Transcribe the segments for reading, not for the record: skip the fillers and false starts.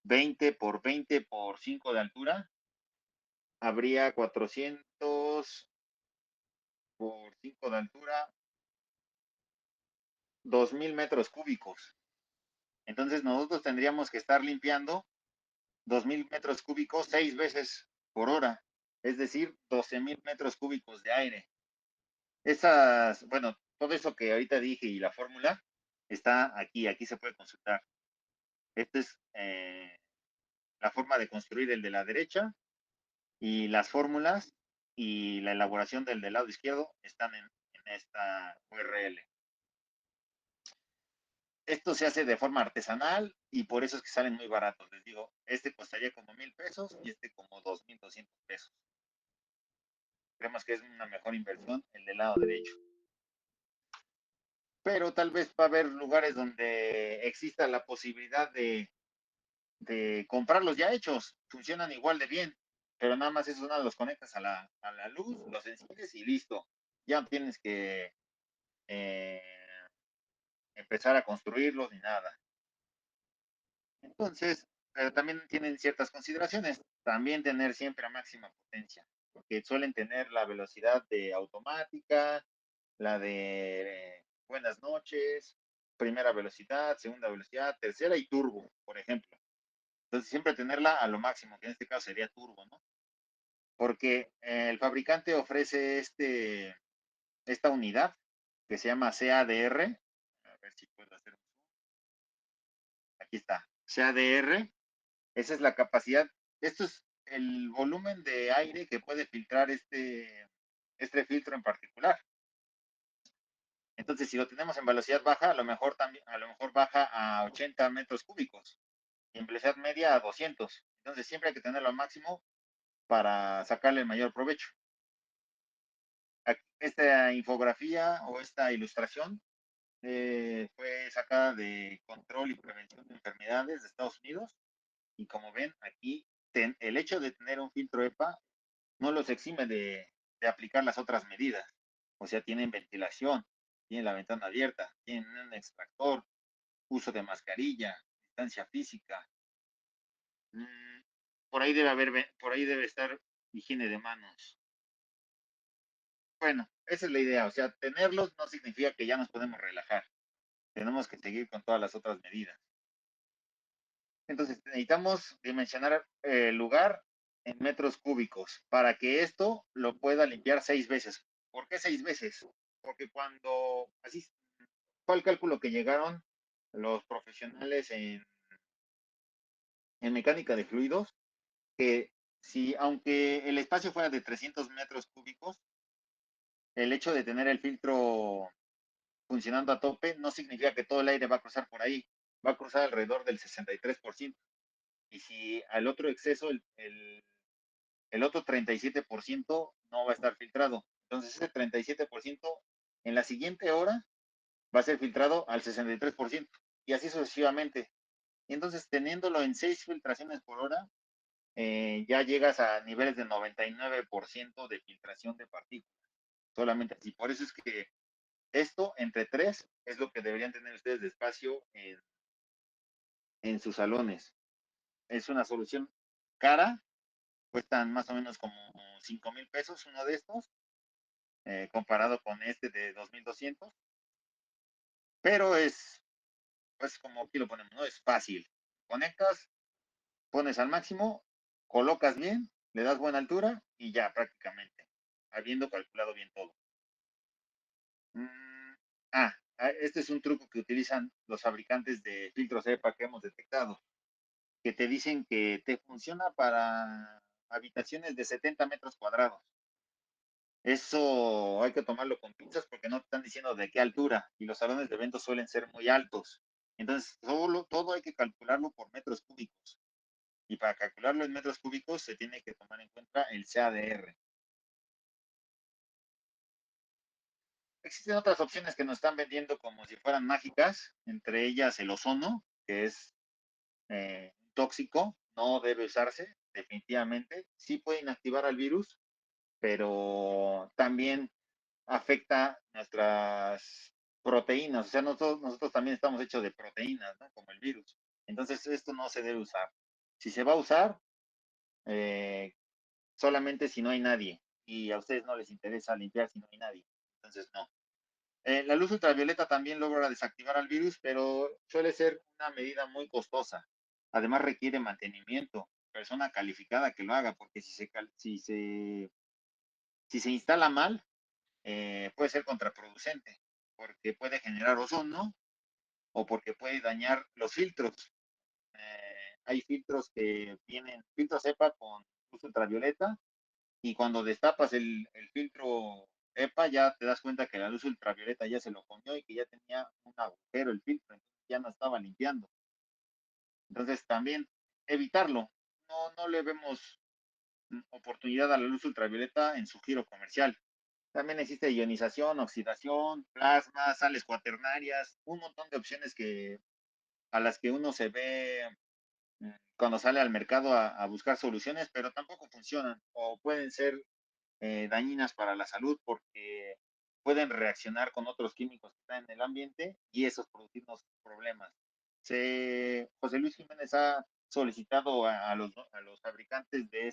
20 por 20 por 5 de altura, habría 400 por 5 de altura, 2000 metros cúbicos. Entonces nosotros tendríamos que estar limpiando 2000 metros cúbicos 6 veces por hora, es decir, 12,000 metros cúbicos de aire. Bueno, todo eso que ahorita dije y la fórmula está aquí se puede consultar. Esta es la forma de construir el de la derecha y las fórmulas y la elaboración del lado izquierdo están en esta URL. Esto se hace de forma artesanal y por eso es que salen muy baratos. Les digo, este costaría como 1,000 pesos y este como 2,200 pesos. Creemos que es una mejor inversión el del lado derecho. Pero tal vez va a haber lugares donde exista la posibilidad de comprarlos ya hechos. Funcionan igual de bien, pero nada más esos nada los conectas a la luz, los enciendes y listo. Ya no tienes que eh, empezar a construirlos ni nada. Entonces, pero también tienen ciertas consideraciones. También tener siempre a máxima potencia, porque suelen tener la velocidad de automática, la de buenas noches, primera velocidad, segunda velocidad, tercera y turbo, por ejemplo. Entonces, siempre tenerla a lo máximo, que en este caso sería turbo, ¿no? Porque el fabricante ofrece esta unidad que se llama CADR. A ver si puedo hacer. Aquí está. CADR. Esa es la capacidad. Esto es el volumen de aire que puede filtrar este filtro en particular. Entonces, si lo tenemos en velocidad baja, a lo mejor baja a 80 metros cúbicos y en velocidad media a 200. Entonces, siempre hay que tenerlo al máximo para sacarle el mayor provecho. Esta infografía o esta ilustración fue sacada de Control y Prevención de Enfermedades de Estados Unidos y como ven aquí, el hecho de tener un filtro EPA no los exime de aplicar las otras medidas. O sea, tienen ventilación, tienen la ventana abierta, tienen un extractor, uso de mascarilla, distancia física. Mm, por ahí debe estar higiene de manos. Bueno, esa es la idea. O sea, tenerlos no significa que ya nos podemos relajar. Tenemos que seguir con todas las otras medidas. Entonces, necesitamos dimensionar el lugar en metros cúbicos para que esto lo pueda limpiar 6 veces. ¿Por qué 6 veces? Porque así fue el cálculo que llegaron los profesionales en mecánica de fluidos, que si, aunque el espacio fuera de 300 metros cúbicos, el hecho de tener el filtro funcionando a tope no significa que todo el aire va a cruzar por ahí, va a cruzar alrededor del 63%. Y si al otro exceso, el otro 37% no va a estar filtrado. Entonces ese 37% en la siguiente hora va a ser filtrado al 63% y así sucesivamente. Y entonces teniéndolo en 6 filtraciones por hora, ya llegas a niveles de 99% de filtración de partículas. Solamente así. Por eso es que esto entre 3 es lo que deberían tener ustedes de espacio en sus salones. Es una solución cara, cuestan más o menos como 5,000 pesos uno de estos, comparado con este de 2,200, pero pues como aquí lo ponemos, ¿no? Es fácil. Conectas, pones al máximo, colocas bien, le das buena altura y ya prácticamente, habiendo calculado bien todo. Mm, este es un truco que utilizan los fabricantes de filtros EPA que hemos detectado, que te dicen que te funciona para habitaciones de 70 metros cuadrados. Eso hay que tomarlo con pinzas porque no te están diciendo de qué altura y los salones de eventos suelen ser muy altos. Entonces, todo hay que calcularlo por metros cúbicos. Y para calcularlo en metros cúbicos se tiene que tomar en cuenta el CADR. Existen otras opciones que nos están vendiendo como si fueran mágicas, entre ellas el ozono, que es tóxico, no debe usarse definitivamente. Sí puede inactivar al virus, pero también afecta nuestras proteínas. O sea, nosotros también estamos hechos de proteínas, ¿no? Como el virus. Entonces, esto no se debe usar. Si se va a usar, eh, solamente si no hay nadie. Y a ustedes no les interesa limpiar si no hay nadie. Entonces, no. La luz ultravioleta también logra desactivar al virus, pero suele ser una medida muy costosa. Además requiere mantenimiento, persona calificada que lo haga, porque si se instala mal, puede ser contraproducente, porque puede generar ozono o porque puede dañar los filtros. Hay filtros que tienen filtros EPA con luz ultravioleta y cuando destapas el filtro EPA ya te das cuenta que la luz ultravioleta ya se lo comió y que ya tenía un agujero el filtro, entonces ya no estaba limpiando. Entonces también evitarlo. No le vemos oportunidad a la luz ultravioleta en su giro comercial. También existe ionización, oxidación, plasma, sales cuaternarias, un montón de opciones a las que uno se ve cuando sale al mercado a buscar soluciones, pero tampoco funcionan o pueden ser dañinas para la salud porque pueden reaccionar con otros químicos que están en el ambiente y esos producirnos problemas. José Luis Jiménez ha solicitado a los fabricantes de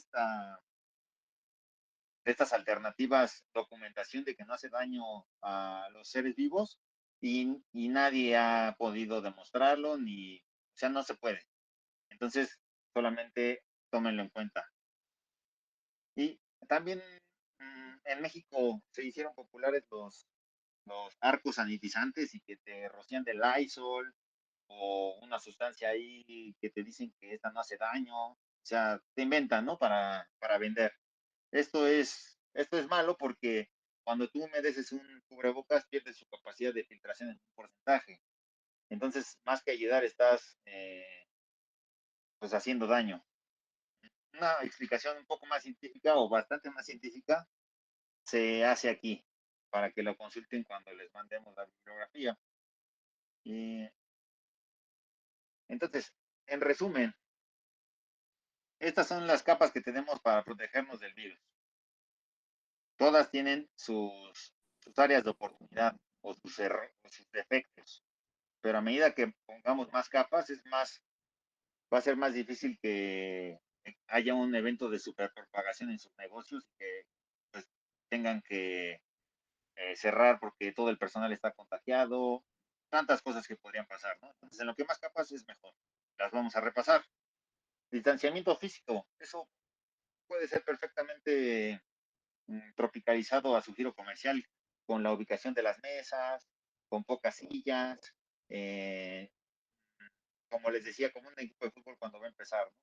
estas alternativas documentación de que no hace daño a los seres vivos y nadie ha podido demostrarlo, ni, o sea, no se puede. Entonces, solamente tómenlo en cuenta. Y también en México se hicieron populares los arcos sanitizantes y que te rocían de Lysol o una sustancia ahí que te dicen que esta no hace daño. O sea, te inventan, ¿no? Para vender. Esto es malo porque cuando tú humedeces un cubrebocas pierdes su capacidad de filtración en un porcentaje. Entonces, más que ayudar, estás pues haciendo daño. Una explicación un poco más científica o bastante más científica se hace aquí para que lo consulten cuando les mandemos la bibliografía. Y entonces, en resumen, estas son las capas que tenemos para protegernos del virus. Todas tienen sus áreas de oportunidad o sus defectos, pero a medida que pongamos más capas, va a ser más difícil que haya un evento de superpropagación en sus negocios y que pues, tengan que cerrar porque todo el personal está contagiado, tantas cosas que podrían pasar, ¿no? Entonces, en lo que más capas es mejor. Las vamos a repasar. Distanciamiento físico, eso puede ser perfectamente tropicalizado a su giro comercial, con la ubicación de las mesas, con pocas sillas, eh, como les decía, como un equipo de fútbol cuando va a empezar, ¿no?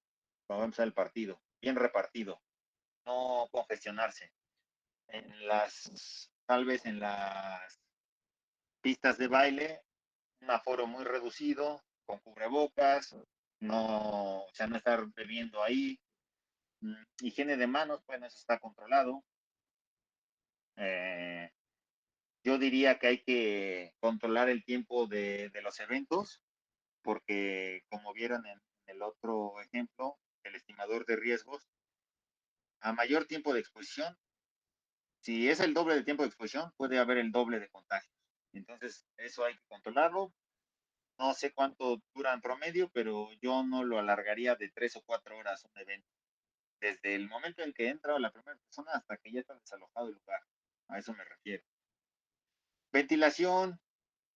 Cuando va a empezar el partido, bien repartido, no congestionarse. Tal vez en las pistas de baile, un aforo muy reducido, con cubrebocas, no, o sea, no estar bebiendo ahí. Higiene de manos, bueno, eso está controlado. Eh, yo diría que hay que controlar el tiempo de los eventos, porque como vieron en el otro ejemplo, el estimador de riesgos, a mayor tiempo de exposición, si es el doble de tiempo de exposición, puede haber el doble de contagios. Entonces, eso hay que controlarlo. No sé cuánto dura en promedio, pero yo no lo alargaría de 3 o 4 horas un evento. Desde el momento en que entra la primera persona hasta que ya está desalojado el lugar. A eso me refiero. Ventilación,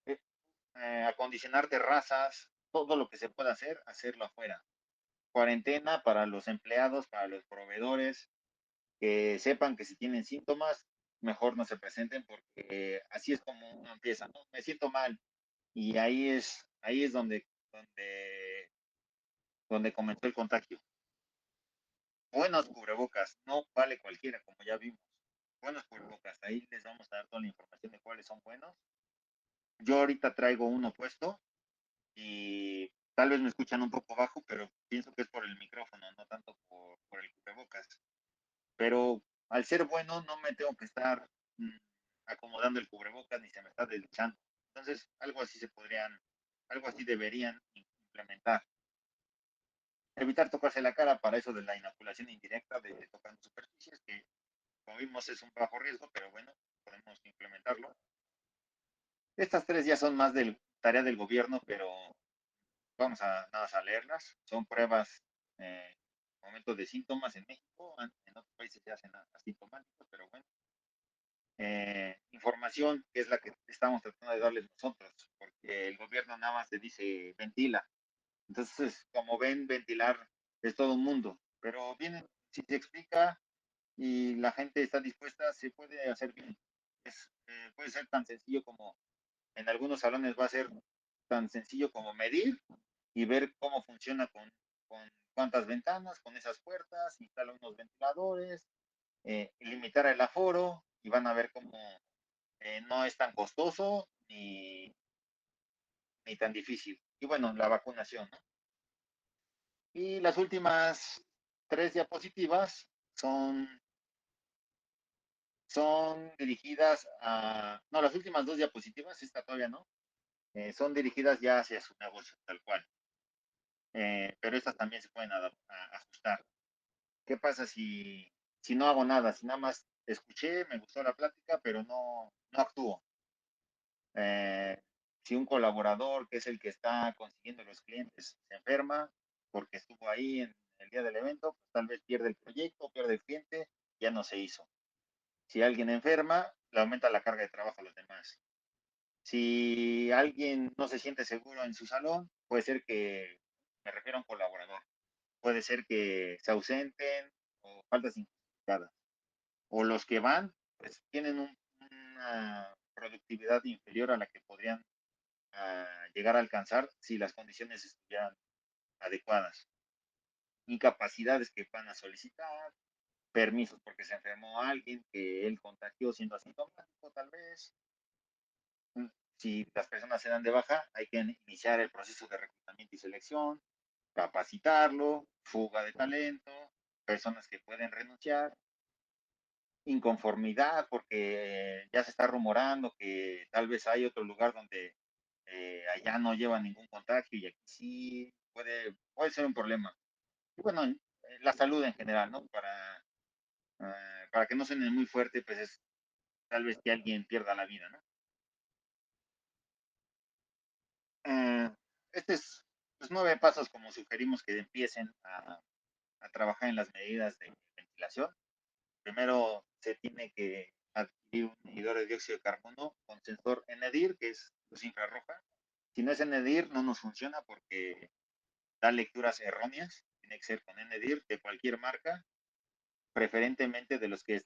eh, acondicionar terrazas, todo lo que se pueda hacer, hacerlo afuera. Cuarentena para los empleados, para los proveedores, que sepan que si tienen síntomas, mejor no se presenten porque así es como uno empieza, ¿no? Me siento mal y ahí es donde comenzó el contagio. Buenos cubrebocas, no vale cualquiera, como ya vimos. Buenos cubrebocas, ahí les vamos a dar toda la información de cuáles son buenos. Yo ahorita traigo uno puesto y tal vez me escuchan un poco bajo, pero pienso que es por el micrófono, no tanto por el cubrebocas. Pero al ser bueno no me tengo que estar acomodando el cubrebocas ni se me está deslizando. Entonces, algo así deberían implementar. Evitar tocarse la cara para eso de la inoculación indirecta de tocando superficies, que como vimos es un bajo riesgo, pero bueno, podemos implementarlo. Estas tres ya son más de tarea del gobierno, pero vamos a nada más a leerlas. Son pruebas momento de síntomas en México, en otros países se hacen asintomáticos, pero bueno. Información que es la que estamos tratando de darles nosotros, porque el gobierno nada más te dice ventila. Entonces, como ven, ventilar es todo un mundo, pero bien, si se explica y la gente está dispuesta, se puede hacer bien. Puede ser tan sencillo como en algunos salones va a ser tan sencillo como medir y ver cómo funciona con cuántas ventanas, con esas puertas, instala unos ventiladores, limitar el aforo y van a ver cómo no es tan costoso ni tan difícil. Y bueno, la vacunación, ¿no? Y las últimas 3 diapositivas son dirigidas no, las últimas 2 diapositivas, esta todavía no, son dirigidas ya hacia su negocio, tal cual. Pero estas también se pueden ajustar. ¿Qué pasa si no hago nada? Si nada más escuché, me gustó la plática, pero no actúo. Eh, si un colaborador, que es el que está consiguiendo los clientes, se enferma porque estuvo ahí en el día del evento, pues tal vez pierde el proyecto, pierde el cliente, ya no se hizo. Si alguien enferma, le aumenta la carga de trabajo a los demás. Si alguien no se siente seguro en su salón, puede ser que, me refiero a un colaborador, puede ser que se ausenten o faltas injustificadas. O los que van, pues tienen una productividad inferior a la que podrían llegar a alcanzar si las condiciones estuvieran adecuadas. Incapacidades que van a solicitar, permisos porque se enfermó alguien que él contagió siendo asintomático tal vez. Si las personas se dan de baja, hay que iniciar el proceso de reclutamiento y selección, capacitarlo, fuga de talento, personas que pueden renunciar, inconformidad porque ya se está rumorando que tal vez hay otro lugar donde allá no lleva ningún contagio y aquí sí puede ser un problema. Y bueno, la salud en general, ¿no? Para que no suene muy fuerte, pues es tal vez que alguien pierda la vida, ¿no? Eh, este es los 9 pasos como sugerimos que empiecen a trabajar en las medidas de ventilación. Primero se tiene que adquirir un medidor de dióxido de carbono con sensor NEDIR, que es luz infrarroja. Si no es NEDIR, no nos funciona porque da lecturas erróneas. Tiene que ser con NEDIR de cualquier marca, preferentemente de los que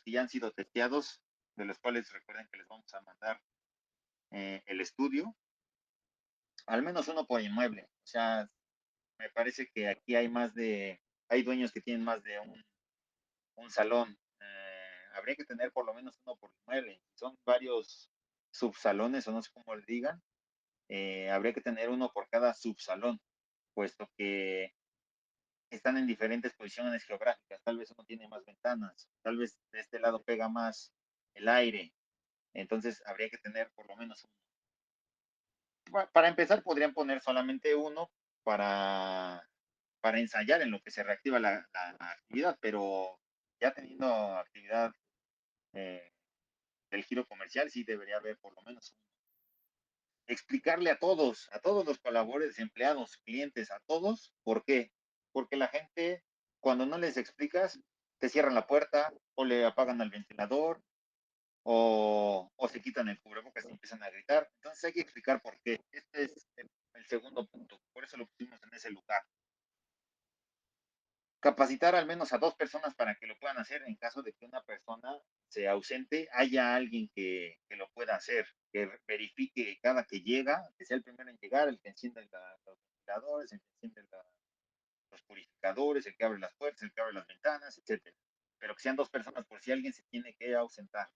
ya han sido testeados, de los cuales recuerden que les vamos a mandar el estudio, al menos uno por inmueble. O sea, me parece que aquí hay dueños que tienen más de un salón. Habría que tener por lo menos uno por inmueble. Son varios subsalones, o no sé cómo le digan. Habría que tener uno por cada subsalón, puesto que están en diferentes posiciones geográficas. Tal vez uno tiene más ventanas, tal vez de este lado pega más el aire. Entonces habría que tener por lo menos uno. Para empezar, podrían poner solamente uno para, para ensayar en lo que se reactiva la actividad, pero ya teniendo actividad eh, del giro comercial, sí debería haber por lo menos uno. Explicarle a todos los colaboradores, empleados, clientes, a todos, ¿por qué? Porque la gente, cuando no les explicas, te cierran la puerta o le apagan al ventilador o se quitan el cubrebocas y empiezan a gritar. Entonces hay que explicar por qué. Este es el segundo punto, por eso lo pusimos en ese lugar. Capacitar al menos a 2 personas para que lo puedan hacer en caso de que una persona se ausente, haya alguien que lo pueda hacer, que verifique cada que llega, que sea el primero en llegar, el que enciende los ventiladores, el que enciende los purificadores, el que abre las puertas, el que abre las ventanas, etcétera. Pero que sean 2 personas por si alguien se tiene que ausentar.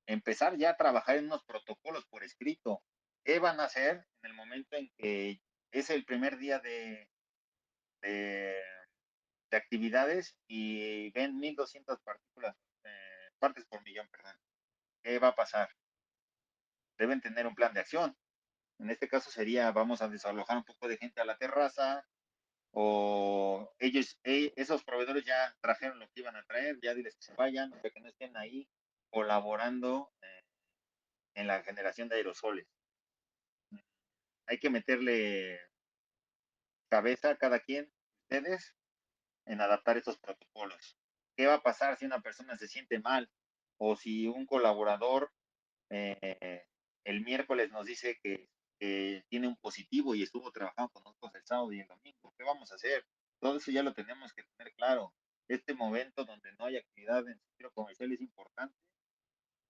Empezar ya a trabajar en unos protocolos por escrito. ¿Qué van a hacer en el momento en que es el primer día de de actividades y ven 1200 partículas, partes por millón, perdón? ¿Qué va a pasar? Deben tener un plan de acción. En este caso sería, vamos a desalojar un poco de gente a la terraza, o esos proveedores ya trajeron lo que iban a traer, ya diles que se vayan, para que no estén ahí colaborando en la generación de aerosoles. Hay que meterle cabeza cada quien, ustedes, en adaptar estos protocolos. ¿Qué va a pasar si una persona se siente mal o si un colaborador el miércoles nos dice que tiene un positivo y estuvo trabajando con nosotros el sábado y el domingo? ¿Qué vamos a hacer? Todo eso ya lo tenemos que tener claro. Este momento donde no hay actividad en el centro comercial es importante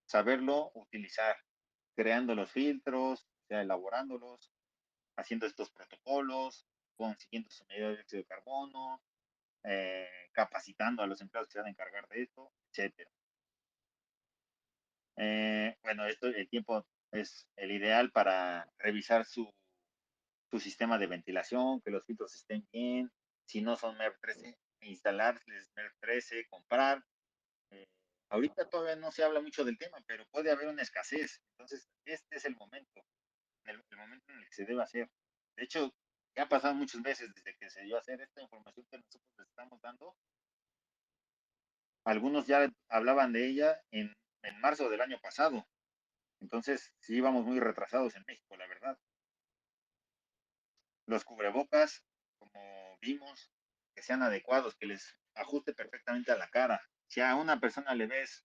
saberlo utilizar, creando los filtros, o sea, elaborándolos, haciendo estos protocolos, consiguiendo su medida de dióxido de carbono, capacitando a los empleados que se van a encargar de esto, etcétera. Bueno, esto, el tiempo es el ideal para revisar su sistema de ventilación, que los filtros estén bien, si no son MERV 13, instalarles MERV 13, comprar. Eh, Ahorita todavía no se habla mucho del tema, pero puede haber una escasez. Entonces, este es el momento, el momento en el que se debe hacer. De hecho, ya ha pasado muchas veces desde que se dio a hacer esta información que nosotros les estamos dando. Algunos ya hablaban de ella en marzo del año pasado. Entonces, sí íbamos muy retrasados en México, la verdad. Los cubrebocas, como vimos, que sean adecuados, que les ajuste perfectamente a la cara. Si a una persona le ves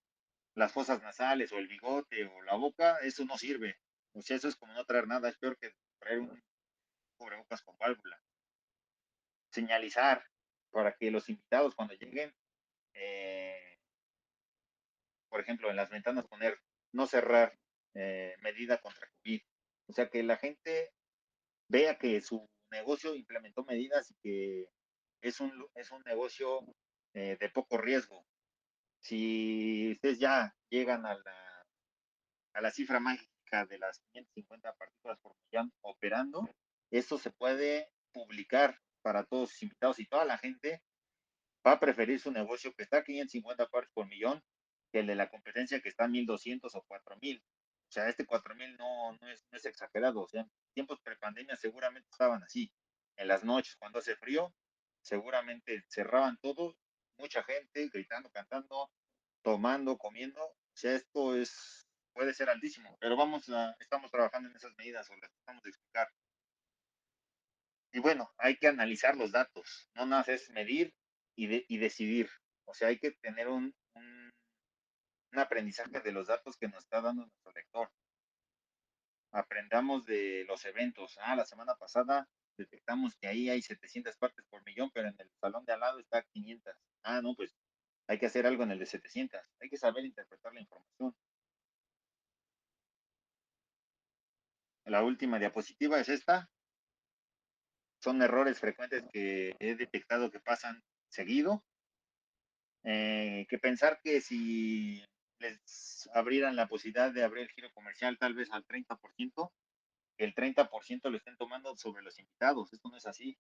las fosas nasales o el bigote o la boca, eso no sirve. O sea, eso es como no traer nada, es peor que traer un cubrebocas con válvula. Señalizar para que los invitados cuando lleguen, eh, por ejemplo, en las ventanas poner no cerrar, medida contra COVID. O sea, que la gente vea que su negocio implementó medidas y que es un negocio de poco riesgo. Si ustedes ya llegan a la cifra mágica de las 550 partículas por millón operando, eso se puede publicar para todos sus invitados y toda la gente va a preferir su negocio que está a 550 partes por millón que el de la competencia que está a 1200 o 4000. O sea, este 4000 no es exagerado. O sea, en tiempos prepandemia seguramente estaban así. En las noches, cuando hace frío, seguramente cerraban todo, mucha gente gritando, cantando, tomando, comiendo. O sea, puede ser altísimo, pero estamos trabajando en esas medidas o las estamos de explicar. Y bueno, hay que analizar los datos, no nada más es medir y decidir. O sea, hay que tener un aprendizaje de los datos que nos está dando nuestro lector. Aprendamos de los eventos. La semana pasada detectamos que ahí hay 700 partes por millón, pero en el salón de al lado está 500. No, pues hay que hacer algo en el de 700. Hay que saber interpretar la información. La última diapositiva es esta. Son errores frecuentes que he detectado que pasan seguido. Que pensar que si les abrieran la posibilidad de abrir el giro comercial tal vez al 30%, el 30% lo estén tomando sobre los invitados. Esto no es así.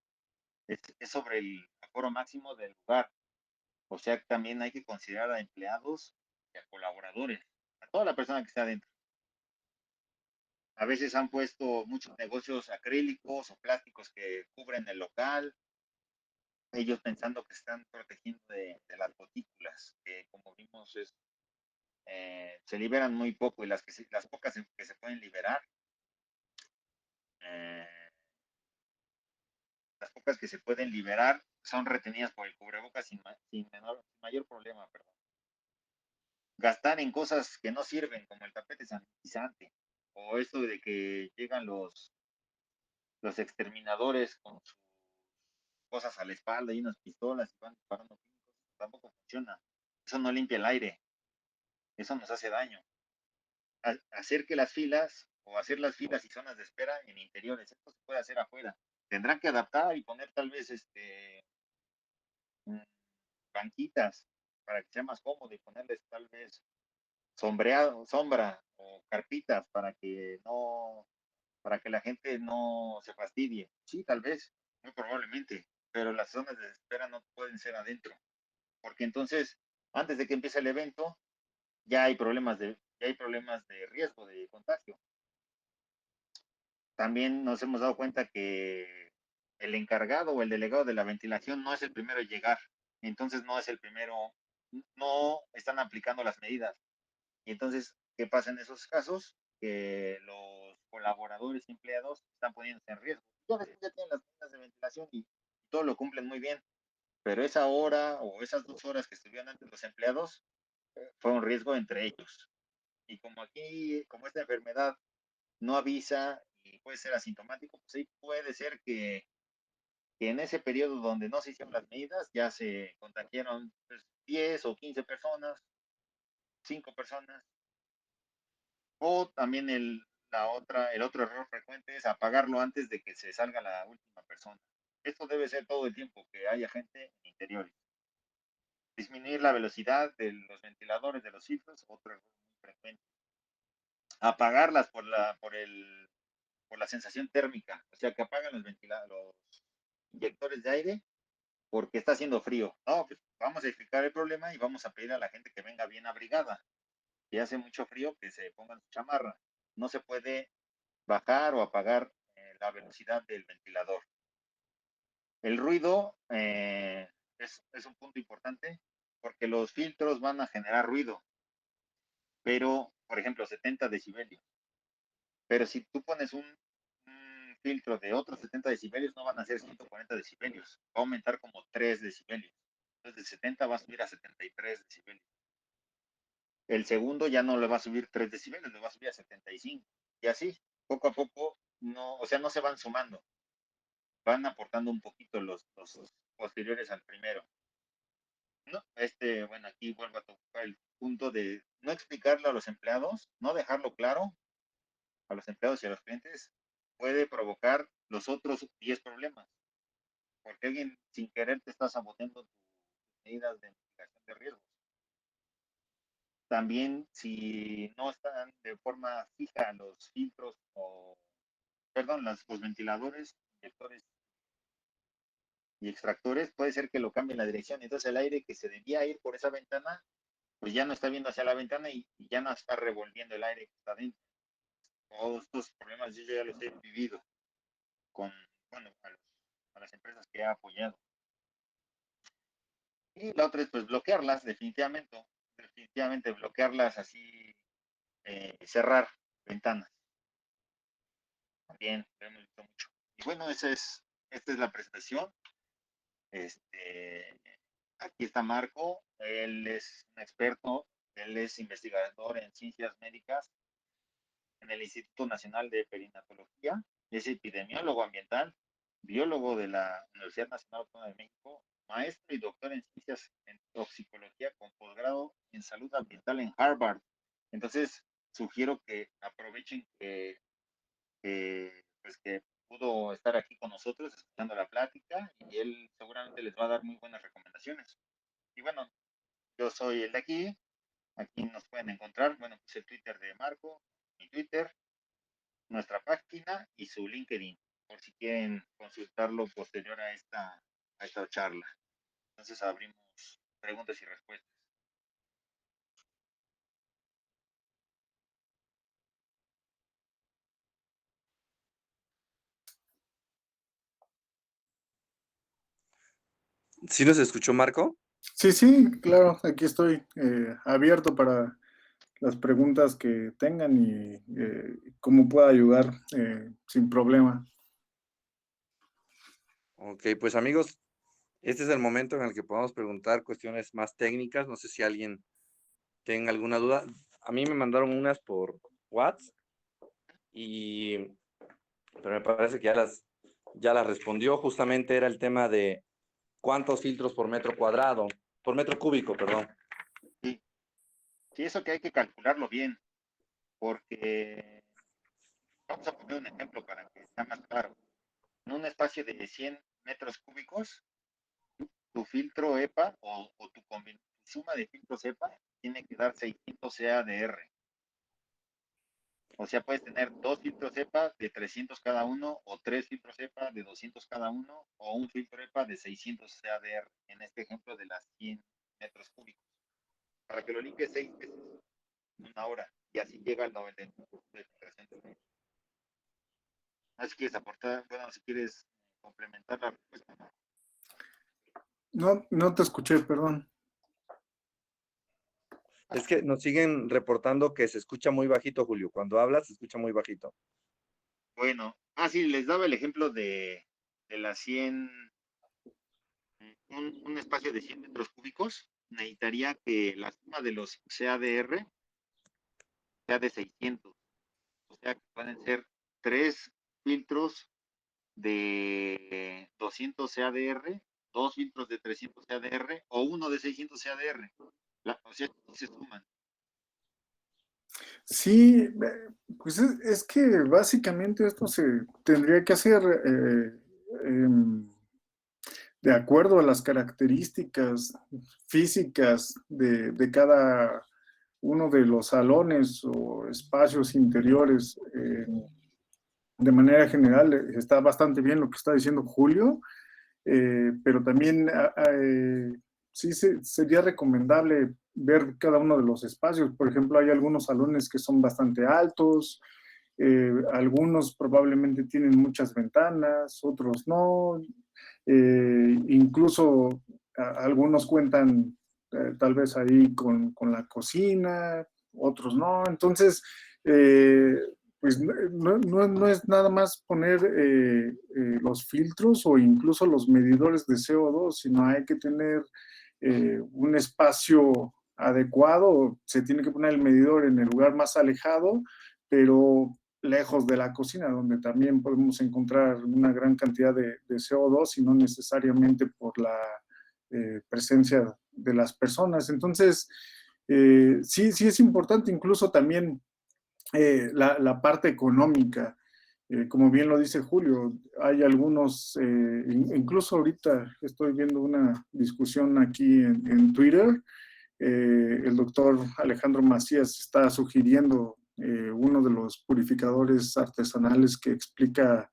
Es sobre el aforo máximo del lugar. O sea, también hay que considerar a empleados y a colaboradores, a toda la persona que está adentro. A veces han puesto muchos negocios acrílicos o plásticos que cubren el local, ellos pensando que están protegiendo de las gotículas, que como vimos se liberan muy poco y las pocas que se pueden liberar, eh, las pocas que se pueden liberar son retenidas por el cubrebocas sin mayor problema, perdón. Gastar en cosas que no sirven, como el tapete sanitizante, o esto de que llegan los exterminadores con sus cosas a la espalda y unas pistolas y van disparando químicos, tampoco funciona. Eso no limpia el aire, eso nos hace daño. Hacer que las filas o hacer las filas y zonas de espera en interiores, esto se puede hacer afuera. Tendrán que adaptar y poner tal vez mm, banquitas para que sea más cómodo y ponerles tal vez sombra o carpitas para que la gente no se fastidie. Sí, tal vez, muy probablemente, pero las zonas de espera no pueden ser adentro, porque entonces, antes de que empiece el evento, ya hay problemas de riesgo de contagio. También nos hemos dado cuenta que el encargado o el delegado de la ventilación no es el primero en llegar, entonces no es el primero, no están aplicando las medidas. Y entonces, ¿qué pasa en esos casos? Que los colaboradores y empleados están poniéndose en riesgo. Ya tienen las medidas de ventilación información y todo lo cumplen muy bien, pero esa hora o esas 2 horas que estuvieron antes los empleados fue un riesgo entre ellos. Y como aquí, como esta enfermedad no avisa y puede ser asintomático, pues sí puede ser que en ese periodo donde no se hicieron las medidas ya se contagiaron pues, 10 o 15 personas, 5 personas. O también el otro error frecuente es apagarlo antes de que se salga la última persona. Esto debe ser todo el tiempo que haya gente en interiores. Disminuir la velocidad de los ventiladores de los filtros, otro error muy frecuente. Apagarlas por la sensación térmica, o sea que apagan los inyectores de aire porque está haciendo frío. No, pues vamos a explicar el problema y vamos a pedir a la gente que venga bien abrigada. Si hace mucho frío, que se pongan su chamarra. No se puede bajar o apagar la velocidad del ventilador. El ruido es un punto importante porque los filtros van a generar ruido, pero, por ejemplo, 70 decibelios. Pero si tú pones un filtro de otros 70 decibelios, no van a ser 140 decibelios. Va a aumentar como 3 decibelios. Entonces, de 70 va a subir a 73 decibelios. El segundo ya no le va a subir 3 decibelios, le va a subir a 75. Y así, poco a poco, no, o sea, no se van sumando. Van aportando un poquito los posteriores al primero. No, bueno, aquí vuelvo a tocar el punto de no explicarlo a los empleados, no dejarlo claro a los empleados y a los clientes, puede provocar los otros 10 problemas, porque alguien sin querer te está saboteando tus medidas de mitigación de riesgos. También si no están de forma fija los filtros o, perdón, los ventiladores, inyectores y extractores, puede ser que lo cambie la dirección. Entonces el aire que se debía ir por esa ventana, pues ya no está viendo hacia la ventana y ya no está revolviendo el aire que está dentro. Todos estos problemas yo ya los he vivido con, bueno, a las empresas que he apoyado. Y la otra es pues bloquearlas, definitivamente bloquearlas así, cerrar ventanas. También lo hemos visto mucho. Y bueno, esta es la presentación. Este, aquí está Marco, él es un experto, él es investigador en ciencias médicas en el Instituto Nacional de Perinatología, es epidemiólogo ambiental, biólogo de la Universidad Nacional Autónoma de México, maestro y doctor en ciencias en toxicología con posgrado en salud ambiental en Harvard. Entonces, sugiero que aprovechen pues que pudo estar aquí con nosotros escuchando la plática y él seguramente les va a dar muy buenas recomendaciones. Y bueno, yo soy el de aquí nos pueden encontrar, bueno, pues el Twitter de Marco, mi Twitter, nuestra página y su LinkedIn, por si quieren consultarlo posterior a esta charla. Entonces abrimos preguntas y respuestas. ¿Sí nos escuchó Marco? Sí, sí, claro, aquí estoy abierto para las preguntas que tengan y cómo pueda ayudar sin problema. Ok, pues amigos, este es el momento en el que podemos preguntar cuestiones más técnicas. No sé si alguien tenga alguna duda. A mí me mandaron unas por WhatsApp, pero me parece que ya las respondió. Justamente era el tema de cuántos filtros por metro cuadrado, por metro cúbico, perdón. Sí, sí, eso que hay que calcularlo bien, porque vamos a poner un ejemplo para que sea más claro. En un espacio de 100 metros cúbicos, tu filtro EPA o tu suma de filtros EPA tiene que dar 600 CADR. O sea, puedes tener 2 filtros EPA de 300 cada uno, o 3 filtros EPA de 200 cada uno, o un filtro EPA de 600 CADR, en este ejemplo de las 100 metros cúbicos. Para que lo limpies 6 veces en una hora, y así llega al 99% de filtración. No sé si quieres aportar, bueno, si quieres complementar la respuesta. No, no te escuché, perdón. Es que nos siguen reportando que se escucha muy bajito, Julio. Cuando hablas se escucha muy bajito. Bueno, sí, les daba el ejemplo de las 100, un espacio de 100 metros cúbicos, necesitaría que la suma de los CADR sea de 600. O sea que pueden ser 3 filtros de 200 CADR, 2 filtros de 300 CADR o uno de 600 CADR. O sea, se suman. Sí, pues es que básicamente esto se tendría que hacer de acuerdo a las características físicas de cada uno de los salones o espacios interiores. De manera general, está bastante bien lo que está diciendo Julio, pero también sí sería recomendable ver cada uno de los espacios. Por ejemplo, hay algunos salones que son bastante altos, algunos probablemente tienen muchas ventanas, otros no. Incluso algunos cuentan tal vez ahí con la cocina, otros no. Entonces, pues no es nada más poner los filtros o incluso los medidores de CO2, sino hay que tener un espacio adecuado. Se tiene que poner el medidor en el lugar más alejado, pero lejos de la cocina, donde también podemos encontrar una gran cantidad de CO2 y no necesariamente por la presencia de las personas. Entonces, sí es importante incluso también la parte económica. Como bien lo dice Julio, hay algunos, incluso ahorita estoy viendo una discusión aquí en Twitter. El doctor Alejandro Macías está sugiriendo uno de los purificadores artesanales que explica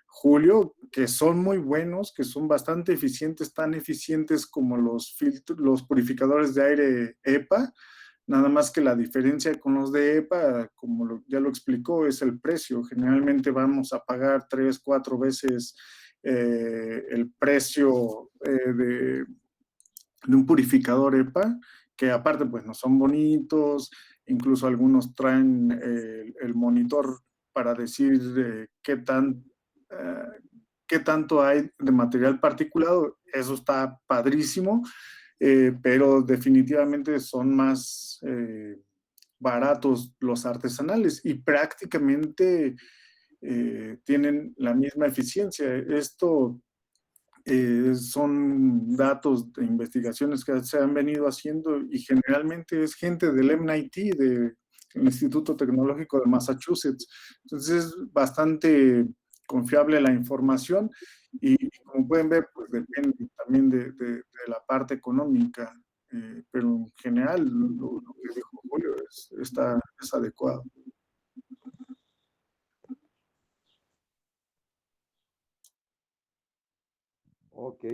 Julio, que son muy buenos, que son bastante eficientes, tan eficientes como los purificadores de aire EPA. Nada más que la diferencia con los de EPA, como ya lo explicó, es el precio. Generalmente vamos a pagar 3, 4 veces el precio de un purificador EPA, que aparte pues no son bonitos, incluso algunos traen el monitor para decir qué tanto hay de material particulado. Eso está padrísimo, pero definitivamente son más baratos los artesanales y prácticamente tienen la misma eficiencia. Esto son datos de investigaciones que se han venido haciendo y generalmente es gente del MIT, del Instituto Tecnológico de Massachusetts. Entonces es bastante confiable la información y como pueden ver, pues depende también de la parte económica, pero en general lo que dijo Julio es adecuado. Ok.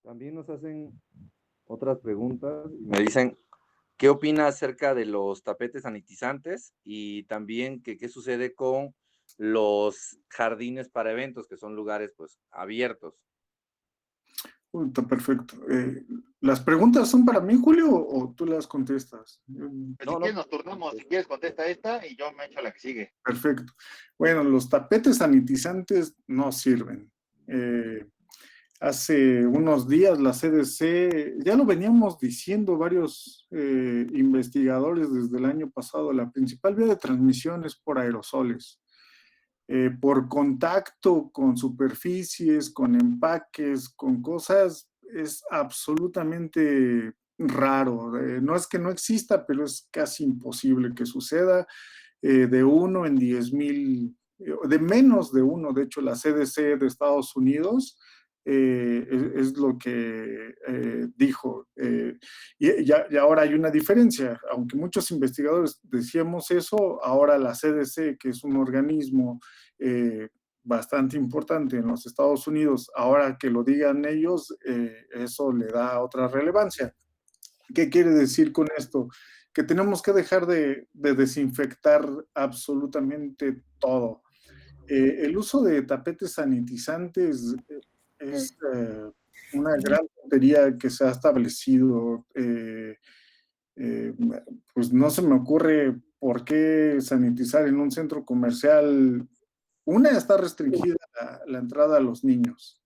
También nos hacen otras preguntas y me dicen, ¿qué opina acerca de los tapetes sanitizantes? Y también qué sucede con los jardines para eventos, que son lugares pues abiertos. Está perfecto. ¿Las preguntas son para mí, Julio, o tú las contestas? Pues si quieres nos turnamos, si quieres contesta esta y yo me echo la que sigue. Perfecto. Bueno, los tapetes sanitizantes no sirven. Hace unos días la CDC, ya lo veníamos diciendo varios investigadores desde el año pasado, la principal vía de transmisión es por aerosoles. Por contacto con superficies, con empaques, con cosas, es absolutamente raro. No es que no exista, pero es casi imposible que suceda. De 1 en 10,000, de menos de uno, de hecho la CDC de Estados Unidos es lo que dijo. Y ahora hay una diferencia, aunque muchos investigadores decíamos eso, ahora la CDC, que es un organismo bastante importante en los Estados Unidos, ahora que lo digan ellos, eso le da otra relevancia. ¿Qué quiere decir con esto? Que tenemos que dejar de desinfectar absolutamente todo. El uso de tapetes sanitizantes es una gran tontería que se ha establecido. Pues no se me ocurre por qué sanitizar en un centro comercial Una, está restringida la entrada a los niños.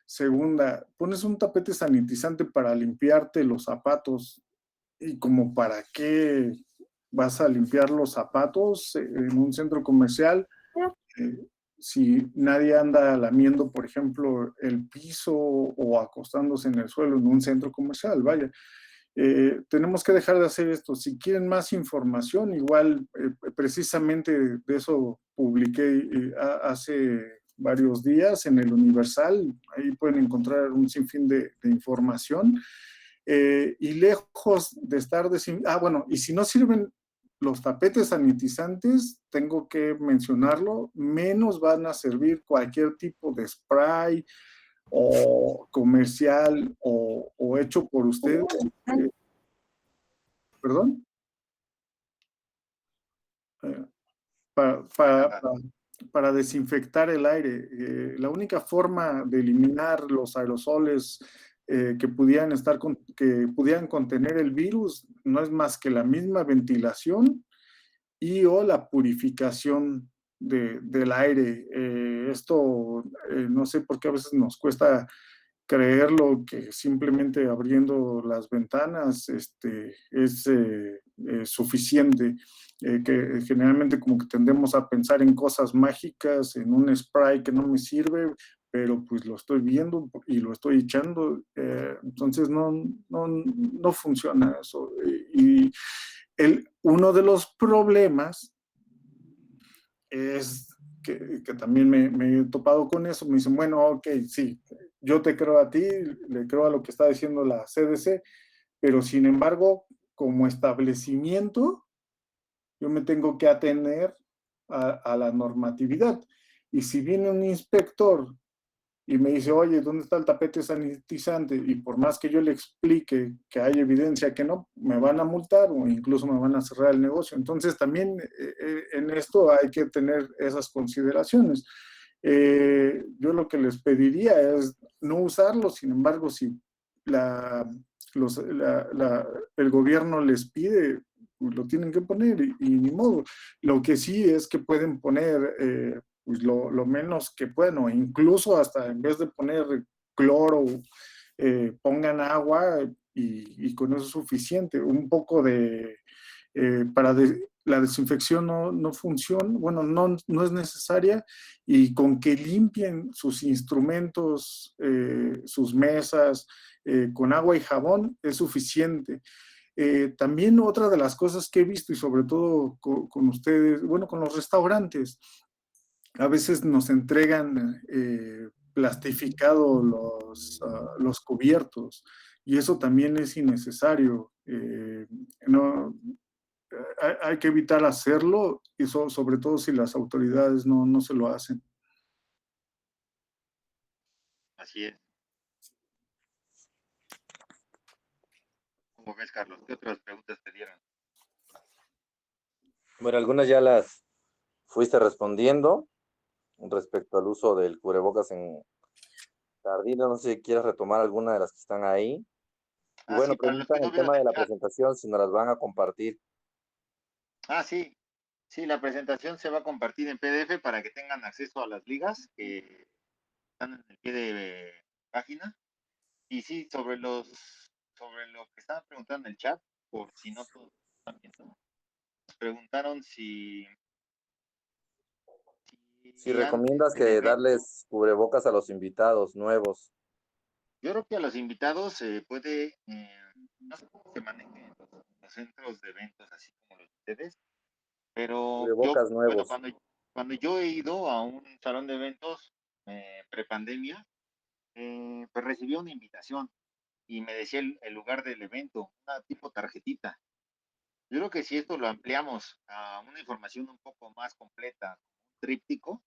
Segunda, pones un tapete sanitizante para limpiarte los zapatos. ¿Y como para qué vas a limpiar los zapatos en un centro comercial? Eh, si nadie anda lamiendo, por ejemplo, el piso o acostándose en el suelo en un centro comercial, vaya. Tenemos que dejar de hacer esto. Si quieren más información, igual precisamente de eso publiqué hace varios días en el Universal. Ahí pueden encontrar un sinfín de información. Y lejos de estar bueno, y si no sirven los tapetes sanitizantes, tengo que mencionarlo, menos van a servir cualquier tipo de spray o comercial o hecho por ustedes. ¿Perdón? Eh, para, para, para desinfectar el aire. La única forma de eliminar los aerosoles que que pudieran contener el virus no es más que la misma ventilación y o la purificación del aire. Esto no sé por qué a veces nos cuesta creerlo, que simplemente abriendo las ventanas es suficiente, que generalmente como que tendemos a pensar en cosas mágicas, en un spray que no me sirve, pero pues lo estoy viendo y lo estoy echando, entonces no funciona eso. Y uno de los problemas es que también me he topado con eso, me dicen, bueno, ok, sí, yo te creo a ti, le creo a lo que está diciendo la CDC, pero sin embargo, como establecimiento, yo me tengo que atener a la normatividad. Y si viene un inspector y me dice, oye, ¿dónde está el tapete sanitizante? Y por más que yo le explique que hay evidencia que no, me van a multar o incluso me van a cerrar el negocio. Entonces también en esto hay que tener esas consideraciones. Yo lo que les pediría es no usarlo, sin embargo, si la, el gobierno les pide, pues lo tienen que poner y ni modo. Lo que sí es que pueden poner pues lo menos que puedan, o incluso hasta en vez de poner cloro, pongan agua y con eso es suficiente. Un poco la desinfección no funciona, bueno, no es necesaria, y con que limpien sus instrumentos, sus mesas, con agua y jabón es suficiente. También otra de las cosas que he visto, y sobre todo con ustedes, bueno, con los restaurantes, a veces nos entregan plastificados los cubiertos, y eso también es innecesario. No, hay que evitar hacerlo, y sobre todo si las autoridades no se lo hacen. Así es. ¿Cómo ves, Carlos? ¿Qué otras preguntas te dieron? Bueno, algunas ya las fuiste respondiendo respecto al uso del cubrebocas en jardines. No sé si quieres retomar alguna de las que están ahí. Y Ah, bueno, sí, para los que preguntan no el vieron tema de el la chat. presentación, si nos las van a compartir. Ah, sí. Sí, la presentación se va a compartir en PDF para que tengan acceso a las ligas que están en el pie de página. Y sí, sobre lo que estaban preguntando en el chat, por si no todos están viendo, nos preguntaron Si si antes recomiendas del que evento, darles cubrebocas a los invitados nuevos. yo creo que a los invitados se puede, no sé cómo se manejen los centros de eventos así como los de ustedes, pero yo, Cubrebocas bueno, nuevos. cuando yo he ido a un salón de eventos prepandemia, pues recibí una invitación y me decía el lugar del evento, una tipo tarjetita. Yo creo que si esto lo ampliamos a una información un poco más completa, un tríptico,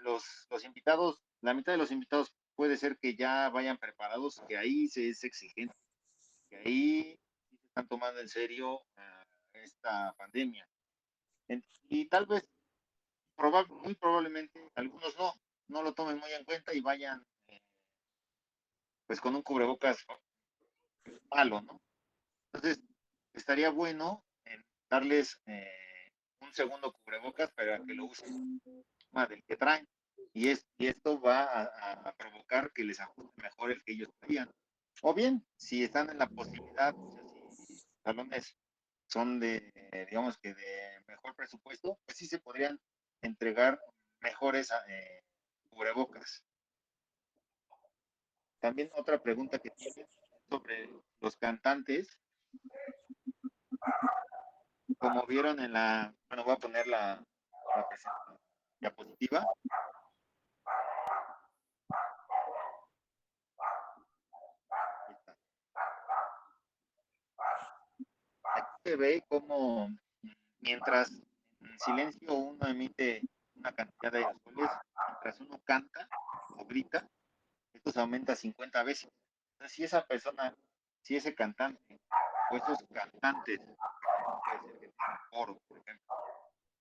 los invitados, la mitad de los invitados puede ser que ya vayan preparados, que ahí se es exigente, que ahí se están tomando en serio esta pandemia. Y tal vez, muy probablemente, algunos no lo tomen muy en cuenta y vayan pues con un cubrebocas malo, ¿no? Entonces, estaría bueno darles un segundo cubrebocas para que lo usen más del que traen. Y esto va a provocar que les ajuste mejor el que ellos traían. O bien, si están en la posibilidad, o sea, si los salones son digamos que de mejor presupuesto, pues sí se podrían entregar mejores cubrebocas. También otra pregunta que tienen sobre los cantantes, como vieron bueno, voy a poner la diapositiva. Aquí se ve como mientras en silencio uno emite una cantidad de aerosoles, mientras uno canta o grita, esto se aumenta 50 veces. Entonces, si esa persona, si ese cantante o esos cantantes, puede ser que tengan coro, por ejemplo,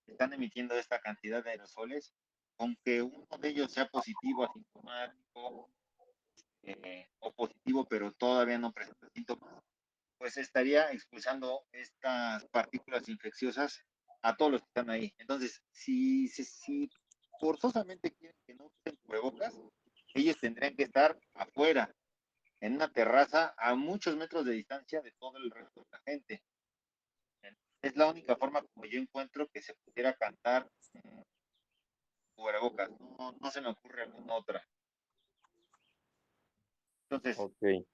están emitiendo esta cantidad de aerosoles, aunque uno de ellos sea positivo, asintomático o positivo, pero todavía no presenta síntomas, pues estaría expulsando estas partículas infecciosas a todos los que están ahí. Entonces, si forzosamente quieren que no usen cubrebocas, ellos tendrían que estar afuera, en una terraza, a muchos metros de distancia de todo el resto de la gente. Es la única forma como yo encuentro que se pudiera cantar cubrebocas. No se me ocurre alguna otra. Entonces, Ok.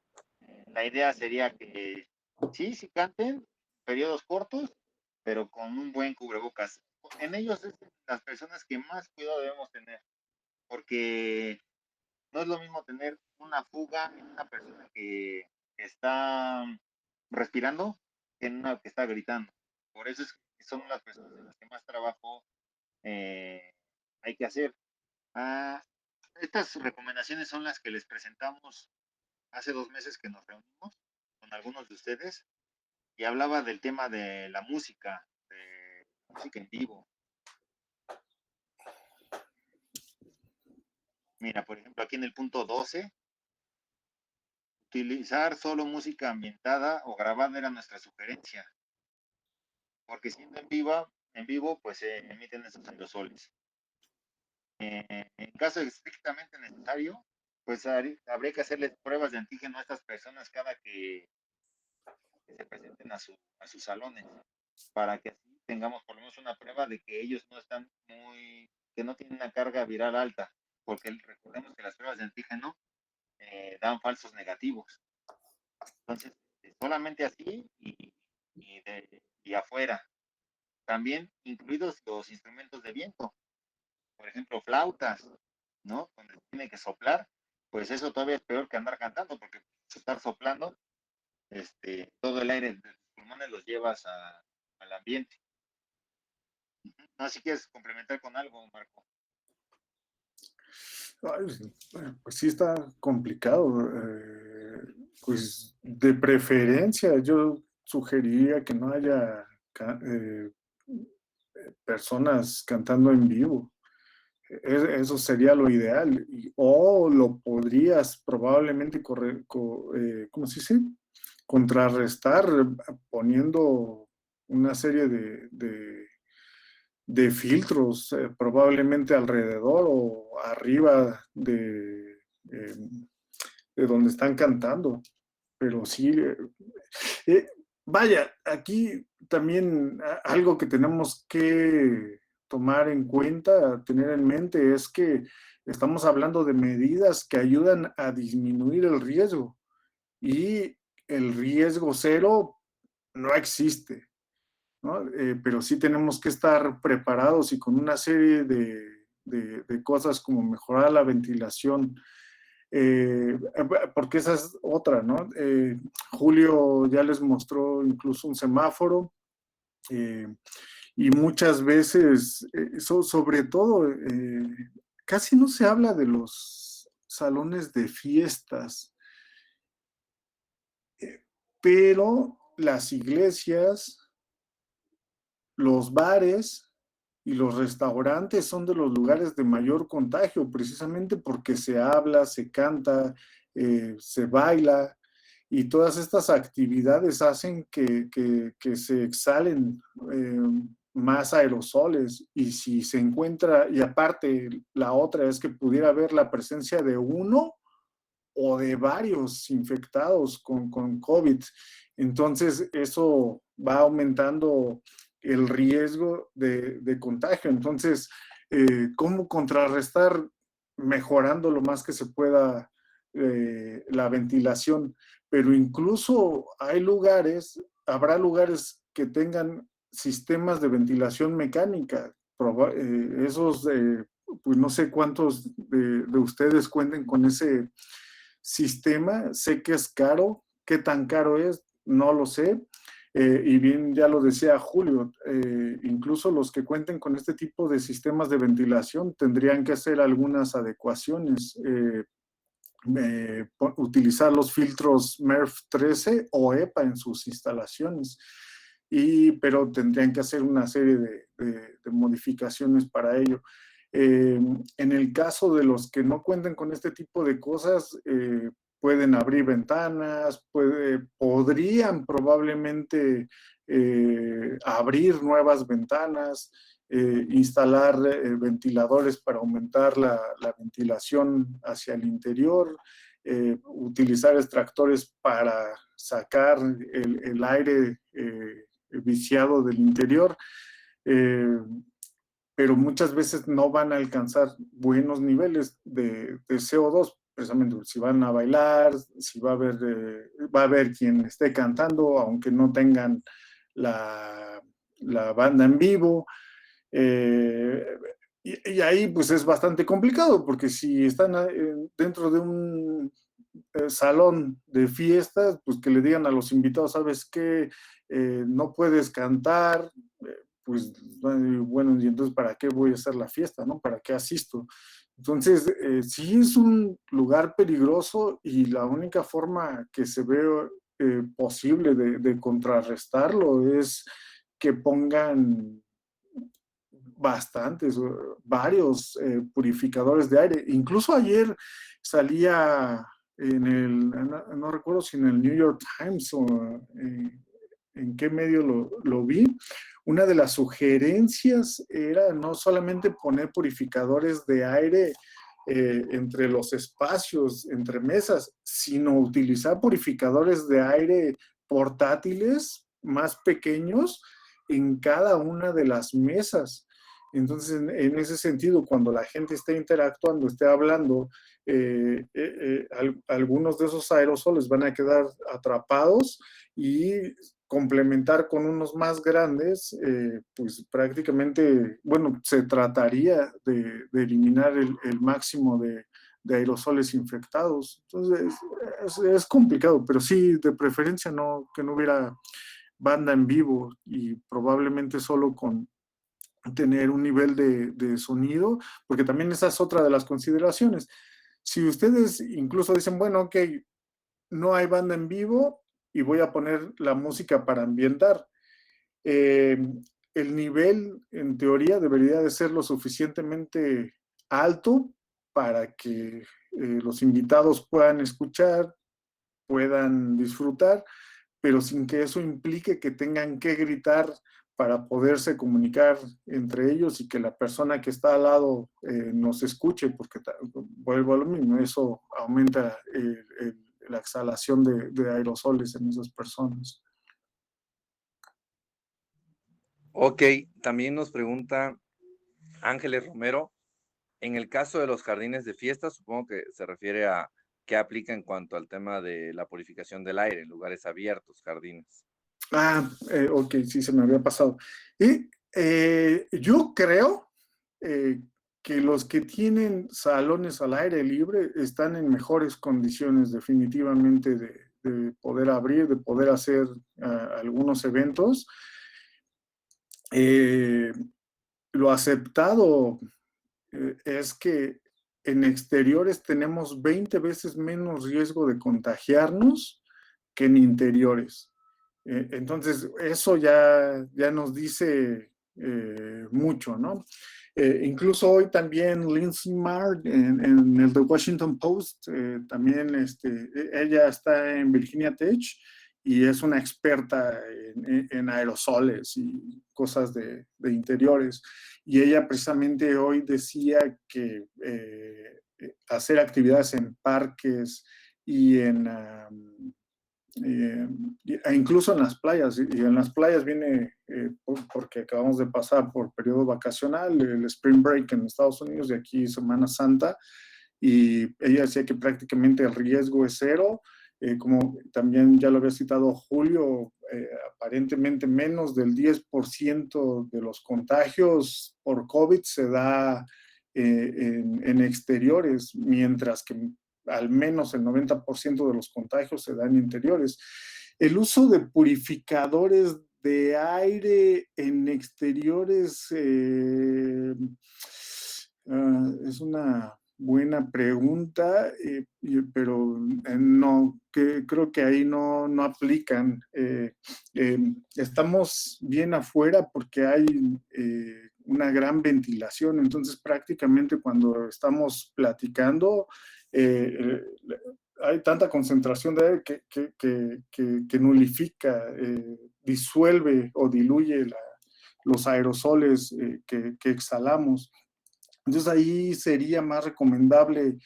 la idea sería que sí canten periodos cortos, pero con un buen cubrebocas. En ellos es las personas que más cuidado debemos tener, porque no es lo mismo tener una fuga en una persona que está respirando que en una que está gritando. Por eso es que son las personas en las que más trabajo hay que hacer. Ah, estas recomendaciones son las que les presentamos hace 2 meses que nos reunimos con algunos de ustedes y hablaba del tema de la música en vivo. Mira, por ejemplo, aquí en el punto 12, utilizar solo música ambientada o grabada era nuestra sugerencia, porque siendo en vivo pues se emiten esos aerosoles. En caso estrictamente necesario, pues habría que hacerles pruebas de antígeno a estas personas cada que se presenten a sus salones, para que así tengamos por lo menos una prueba de que ellos no están que no tienen una carga viral alta, porque recordemos que las pruebas de antígeno dan falsos negativos. Entonces, solamente así y afuera. También incluidos los instrumentos de viento, por ejemplo, flautas, ¿no? Cuando tiene que soplar, pues eso todavía es peor que andar cantando, porque estar soplando, todo el aire de tus pulmones los llevas al ambiente. No, si quieres complementar con algo, Marco. Ay, pues sí está complicado. Pues de preferencia yo sugeriría que no haya personas cantando en vivo. Eso sería lo ideal. O lo podrías probablemente ¿cómo se dice? Contrarrestar poniendo una serie de filtros, probablemente alrededor o arriba de donde están cantando. Pero sí, vaya, aquí también algo que tenemos que tomar en cuenta, tener en mente, es que estamos hablando de medidas que ayudan a disminuir el riesgo, y el riesgo cero no existe, ¿no? Pero sí tenemos que estar preparados y con una serie de cosas como mejorar la ventilación, porque esa es otra, ¿no? Julio ya les mostró incluso un semáforo, y muchas veces, sobre todo, casi no se habla de los salones de fiestas, pero las iglesias, los bares y los restaurantes son de los lugares de mayor contagio, precisamente porque se habla, se canta, se baila, y todas estas actividades hacen que se exhalen más aerosoles, y si se encuentra, y aparte la otra es que pudiera haber la presencia de uno o de varios infectados con COVID. Entonces, eso va aumentando el riesgo de contagio. Entonces, ¿cómo contrarrestar? Mejorando lo más que se pueda la ventilación. Pero incluso habrá lugares que tengan sistemas de ventilación mecánica. Esos, pues no sé cuántos de ustedes cuenten con ese sistema. Sé que es caro. ¿Qué tan caro es? No lo sé. Y bien, ya lo decía Julio, incluso los que cuenten con este tipo de sistemas de ventilación tendrían que hacer algunas adecuaciones. Utilizar los filtros MERV 13 o EPA en sus instalaciones. Pero tendrían que hacer una serie de modificaciones para ello. En el caso de los que no cuenten con este tipo de cosas, pueden abrir ventanas, podrían probablemente abrir nuevas ventanas, instalar ventiladores para aumentar la ventilación hacia el interior, utilizar extractores para sacar el aire viciado del interior. Pero muchas veces no van a alcanzar buenos niveles de CO2, precisamente si van a bailar, si va a haber quien esté cantando, aunque no tengan la banda en vivo. Y ahí pues es bastante complicado, porque si están dentro de un salón de fiestas, pues que le digan a los invitados, ¿sabes qué? No puedes cantar, pues bueno, y entonces ¿para qué voy a hacer la fiesta, no? ¿Para qué asisto? Entonces, sí es un lugar peligroso, y la única forma que se ve posible de contrarrestarlo es que pongan varios purificadores de aire. Incluso ayer salía no recuerdo si en el New York Times o en qué medio lo vi, una de las sugerencias era no solamente poner purificadores de aire entre los espacios, entre mesas, sino utilizar purificadores de aire portátiles más pequeños en cada una de las mesas. Entonces, en ese sentido, cuando la gente esté interactuando, esté hablando, algunos de esos aerosoles van a quedar atrapados, y complementar con unos más grandes, pues prácticamente, bueno, se trataría de eliminar el máximo de aerosoles infectados. Entonces, es complicado, pero sí, de preferencia que no hubiera banda en vivo, y probablemente solo con tener un nivel de sonido, porque también esa es otra de las consideraciones. Si ustedes incluso dicen, bueno, ok, no hay banda en vivo y voy a poner la música para ambientar, el nivel en teoría debería de ser lo suficientemente alto para que los invitados puedan escuchar, puedan disfrutar, pero sin que eso implique que tengan que gritar para poderse comunicar entre ellos, y que la persona que está al lado nos escuche, porque vuelvo a lo mismo, eso aumenta la exhalación de aerosoles en esas personas. Ok, también nos pregunta Ángeles Romero, en el caso de los jardines de fiesta, supongo que se refiere a qué aplica en cuanto al tema de la purificación del aire en lugares abiertos, jardines. Ok, sí, se me había pasado. Y yo creo que los que tienen salones al aire libre están en mejores condiciones definitivamente de poder abrir, de poder hacer algunos eventos. Lo aceptado es que en exteriores tenemos 20 veces menos riesgo de contagiarnos que en interiores. Entonces, eso ya nos dice mucho, ¿no? Incluso hoy también Lindsay Marr en el The Washington Post, también ella está en Virginia Tech, y es una experta en aerosoles y cosas de interiores. Y ella precisamente hoy decía que hacer actividades en parques y incluso en las playas, y en las playas viene porque acabamos de pasar por periodo vacacional, el Spring Break en Estados Unidos, y aquí Semana Santa, y ella decía que prácticamente el riesgo es cero, como también ya lo había citado Julio, aparentemente menos del 10% de los contagios por COVID se da en exteriores, mientras que al menos el 90% de los contagios se dan en interiores. El uso de purificadores de aire en exteriores es una buena pregunta, pero no, creo que ahí no aplican. Estamos bien afuera porque hay una gran ventilación, entonces prácticamente cuando estamos platicando, hay tanta concentración de aire que nulifica, disuelve o diluye los aerosoles que exhalamos. Entonces ahí sería más recomendable,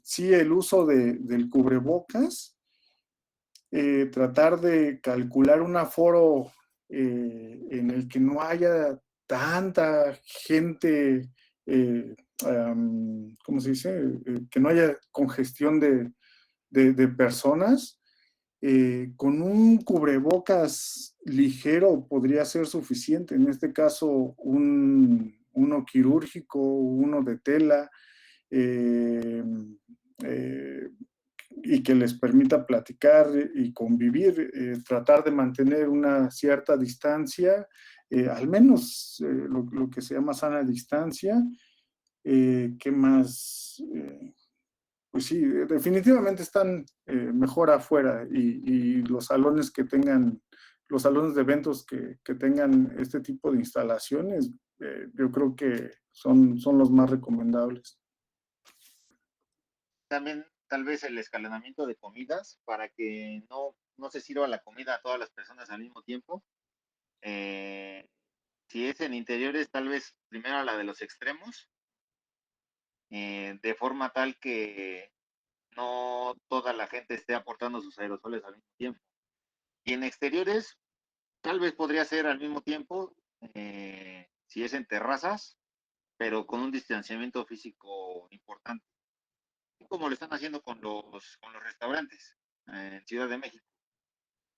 sí, el uso del cubrebocas, tratar de calcular un aforo en el que no haya tanta gente, ¿cómo se dice? Que no haya congestión de personas. Con un cubrebocas ligero podría ser suficiente. En este caso, uno quirúrgico, uno de tela, y que les permita platicar y convivir, tratar de mantener una cierta distancia, al menos lo que se llama sana distancia. ¿Qué más? Pues sí, definitivamente están mejor afuera, y los salones los salones de eventos que tengan este tipo de instalaciones, yo creo que son los más recomendables. También tal vez el escalonamiento de comidas para que no se sirva la comida a todas las personas al mismo tiempo. Si es en interiores, tal vez primero a la de los extremos, de forma tal que no toda la gente esté aportando sus aerosoles al mismo tiempo. Y en exteriores, tal vez podría ser al mismo tiempo, si es en terrazas, pero con un distanciamiento físico importante, como lo están haciendo con los restaurantes en Ciudad de México.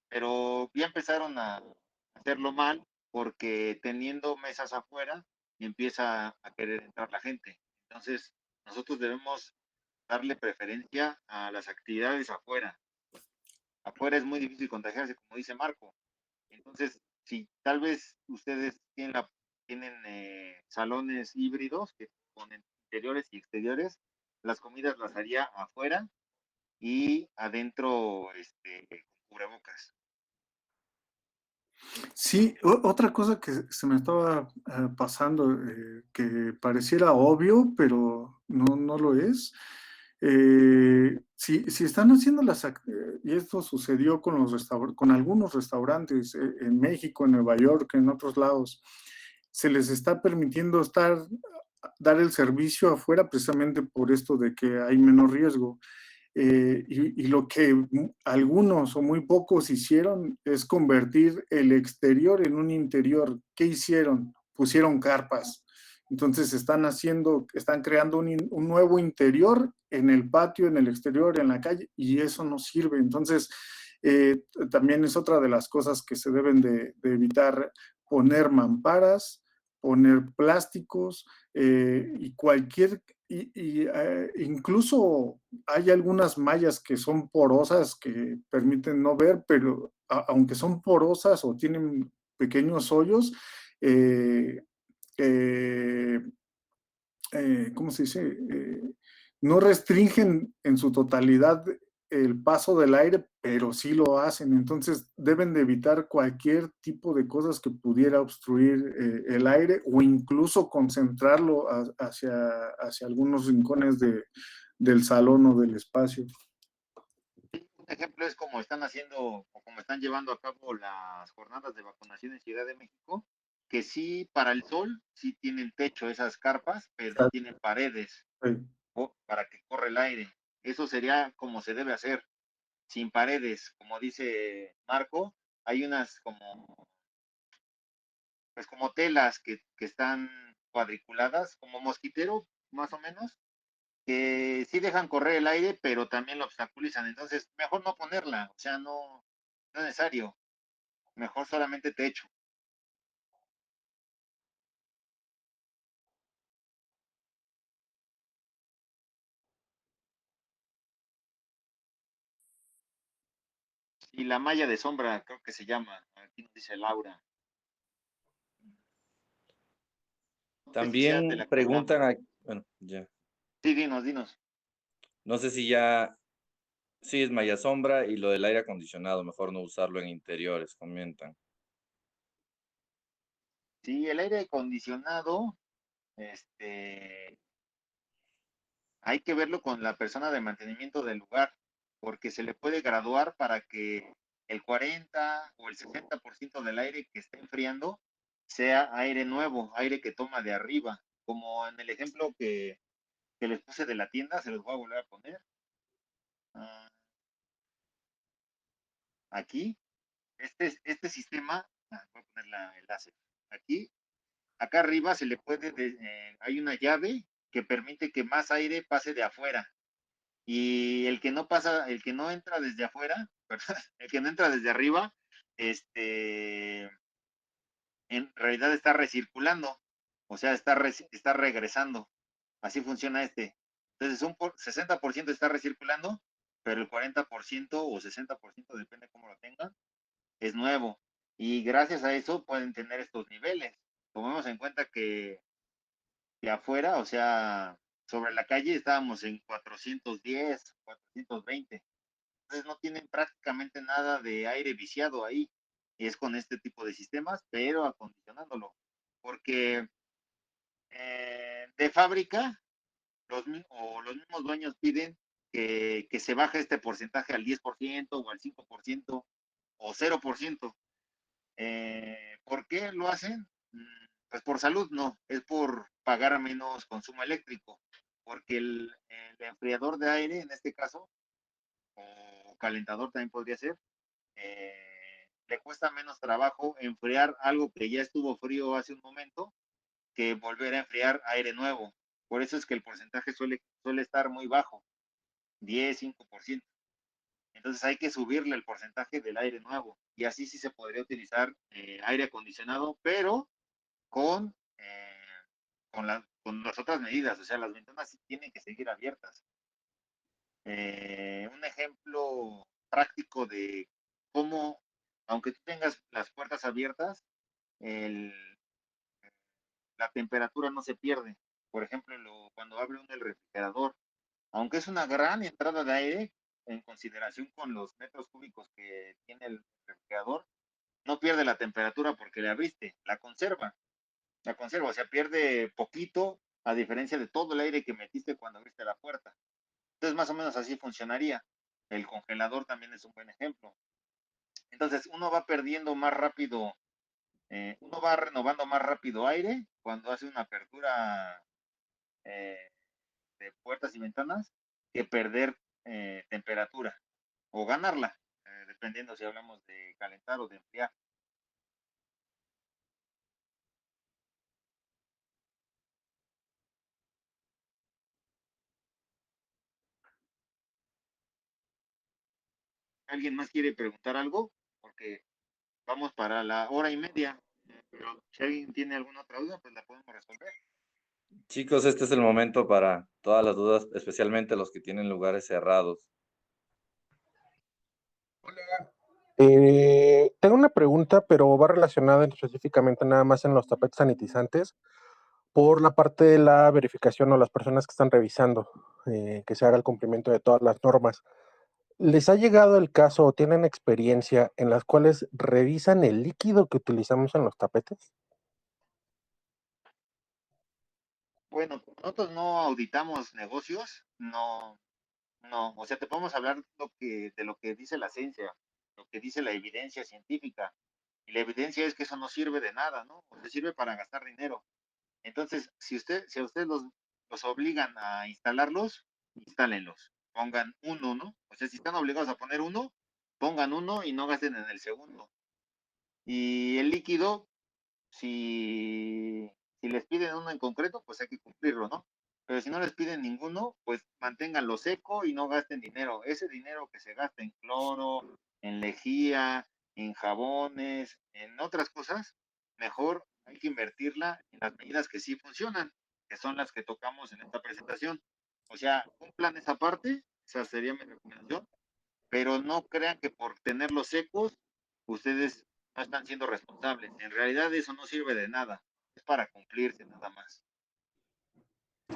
Pero ya empezaron a hacerlo mal porque teniendo mesas afuera empieza a querer entrar la gente. Entonces, nosotros debemos darle preferencia a las actividades afuera. Afuera es muy difícil contagiarse, como dice Marco. Entonces, si tal vez ustedes tienen salones híbridos que con interiores y exteriores, las comidas las haría afuera y adentro con cubrebocas. Sí, otra cosa que se me estaba pasando, que pareciera obvio, pero no lo es. Si están haciendo y esto sucedió con algunos restaurantes en México, en Nueva York, en otros lados, se les está permitiendo dar el servicio afuera precisamente por esto de que hay menos riesgo. Y lo que algunos o muy pocos hicieron es convertir el exterior en un interior. ¿Qué hicieron? Pusieron carpas. Entonces están creando un nuevo interior en el patio, en el exterior, en la calle, y eso no sirve. Entonces, también es otra de las cosas que se deben de evitar: poner mamparas, poner plásticos, y incluso hay algunas mallas que son porosas que permiten no ver, pero aunque son porosas o tienen pequeños hoyos, eh, eh, ¿cómo se dice? No restringen en su totalidad el paso del aire, pero sí lo hacen. Entonces deben de evitar cualquier tipo de cosas que pudiera obstruir el aire, o incluso concentrarlo hacia algunos rincones del salón o del espacio. Un ejemplo es como están haciendo o como están llevando a cabo las jornadas de vacunación en Ciudad de México, que sí para el sol, sí tienen techo esas carpas, pero no tienen paredes Sí. para que corra el aire. Eso sería como se debe hacer, sin paredes, como dice Marco, hay unas como, pues como telas que están cuadriculadas, como mosquitero, más o menos, que sí dejan correr el aire, pero también lo obstaculizan. Entonces, mejor no ponerla, o sea, no es necesario. Mejor solamente techo. Y la malla de sombra, creo que se llama, aquí nos dice Laura. No sé si sea de También la que hablamos. preguntan, bueno, ya, Sí, dinos. no sé si ya, sí es malla sombra y lo del aire acondicionado, mejor no usarlo en interiores, comentan. Sí, el aire acondicionado, este, hay que verlo con la persona de mantenimiento del lugar, porque se le puede graduar para que el 40 o el 60% del aire que esté enfriando sea aire nuevo, aire que toma de arriba, como en el ejemplo que les puse de la tienda, se los voy a volver a poner. Ah, aquí, este sistema, voy a poner el láser. Aquí, acá arriba se le puede, hay una llave que permite que más aire pase de afuera. Y el que no pasa, el que no entra desde afuera, ¿verdad? El que no entra desde arriba, este, en realidad está recirculando, o sea, está regresando. Así funciona este. Entonces, 60% está recirculando, pero el 40% o 60%, depende cómo lo tengan, es nuevo. Y gracias a eso pueden tener estos niveles. Tomemos en cuenta que afuera, o sea, sobre la calle estábamos en 410, 420. Entonces no tienen prácticamente nada de aire viciado ahí. Y es con este tipo de sistemas, pero acondicionándolo. Porque de fábrica, los mismos dueños piden que se baje este porcentaje al 10% o al 5% o 0%. ¿Por qué lo hacen? Pues por salud no, es por pagar menos consumo eléctrico, porque el enfriador de aire, en este caso, o calentador también podría ser, le cuesta menos trabajo enfriar algo que ya estuvo frío hace un momento que volver a enfriar aire nuevo. Por eso es que el porcentaje suele estar muy bajo, 10, 5%. Entonces hay que subirle el porcentaje del aire nuevo y así sí se podría utilizar aire acondicionado, pero con, con las otras medidas, o sea, las ventanas sí tienen que seguir abiertas. Un ejemplo práctico de cómo, aunque tú tengas las puertas abiertas, el, la temperatura no se pierde. Por ejemplo, cuando abre uno el refrigerador, aunque es una gran entrada de aire, en consideración con los metros cúbicos que tiene el refrigerador, no pierde la temperatura porque le abriste, la conserva, o sea, pierde poquito a diferencia de todo el aire que metiste cuando abriste la puerta. Entonces, más o menos así funcionaría. El congelador también es un buen ejemplo. Entonces, uno va perdiendo más rápido, uno va renovando más rápido aire cuando hace una apertura eh, de puertas y ventanas que perder temperatura o ganarla, dependiendo si hablamos de calentar o de enfriar. ¿Alguien más quiere preguntar algo? Porque vamos para la hora y media, pero si alguien tiene alguna otra duda, pues la podemos resolver. Chicos, este es el momento para todas las dudas, especialmente los que tienen lugares cerrados. Tengo una pregunta, pero va relacionada específicamente nada más en los tapetes sanitizantes por la parte de la verificación o las personas que están revisando que se haga el cumplimiento de todas las normas. ¿Les ha llegado el caso o tienen experiencia en las cuales revisan el líquido que utilizamos en los tapetes? Bueno, nosotros no auditamos negocios, no, No, o sea, te podemos hablar de lo que dice la ciencia, lo que dice la evidencia científica. Y la evidencia es que eso no sirve de nada, ¿no? O sea, sirve para gastar dinero. Entonces, si a ustedes los obligan a instalarlos, instálenlos. Pongan uno, ¿no? O sea, si están obligados a poner uno, pongan uno y no gasten en el segundo. Y el líquido, si les piden uno en concreto, pues hay que cumplirlo, ¿no? Pero si no les piden ninguno, pues manténganlo seco y no gasten dinero. Ese dinero que se gasta en cloro, en lejía, en jabones, en otras cosas, mejor hay que invertirla en las medidas que sí funcionan, que son las que tocamos en esta presentación. O sea, cumplan esa parte, esa sería mi recomendación, pero no crean que por tenerlos secos, ustedes no están siendo responsables. En realidad eso no sirve de nada, es para cumplirse nada más.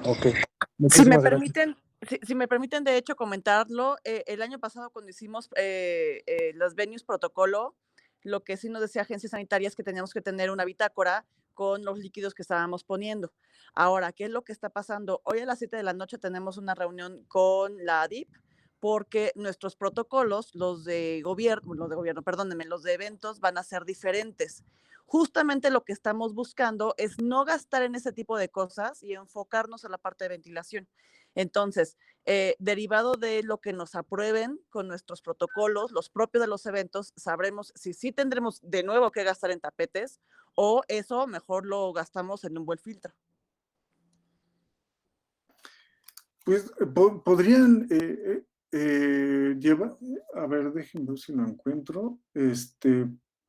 Ok, Si me muchísimas gracias. permiten, si me permiten de hecho comentarlo, el año pasado cuando hicimos los venues protocolo, lo que sí nos decía Agencia Sanitaria es que teníamos que tener una bitácora con los líquidos que estábamos poniendo. Ahora, ¿qué es lo que está pasando? Hoy a las 7 de la noche tenemos una reunión con la ADIP porque nuestros protocolos, perdónenme, los de eventos van a ser diferentes. Justamente lo que estamos buscando es no gastar en ese tipo de cosas y enfocarnos en la parte de ventilación. Entonces, derivado de lo que nos aprueben con nuestros protocolos, los propios de los eventos, sabremos si sí tendremos de nuevo que gastar en tapetes o eso mejor lo gastamos en un buen filtro. Pues podrían llevar, a ver, déjenme ver si lo encuentro,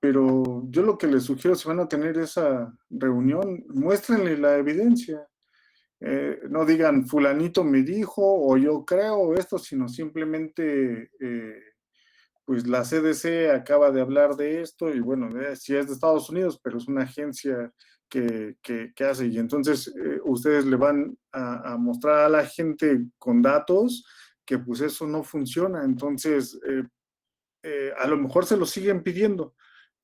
pero yo lo que les sugiero, si van a tener esa reunión, muéstrenle la evidencia. No digan fulanito me dijo o yo creo esto, sino simplemente pues la CDC acaba de hablar de esto y bueno, sí es de Estados Unidos, pero es una agencia que hace y entonces ustedes le van a mostrar a la gente con datos que pues eso no funciona, entonces a lo mejor se lo siguen pidiendo,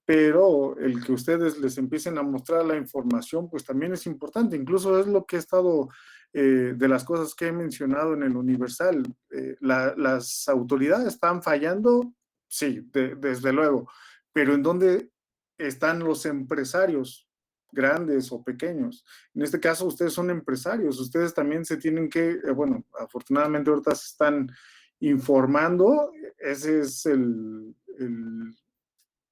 pero el que ustedes les empiecen a mostrar la información, pues también es importante. Incluso es lo que he estado, de las cosas que he mencionado en el Universal. Las autoridades están fallando, sí, desde luego, pero ¿en dónde están los empresarios? Grandes o pequeños. En este caso, ustedes son empresarios, ustedes también se tienen que, bueno, afortunadamente ahorita se están informando, ese es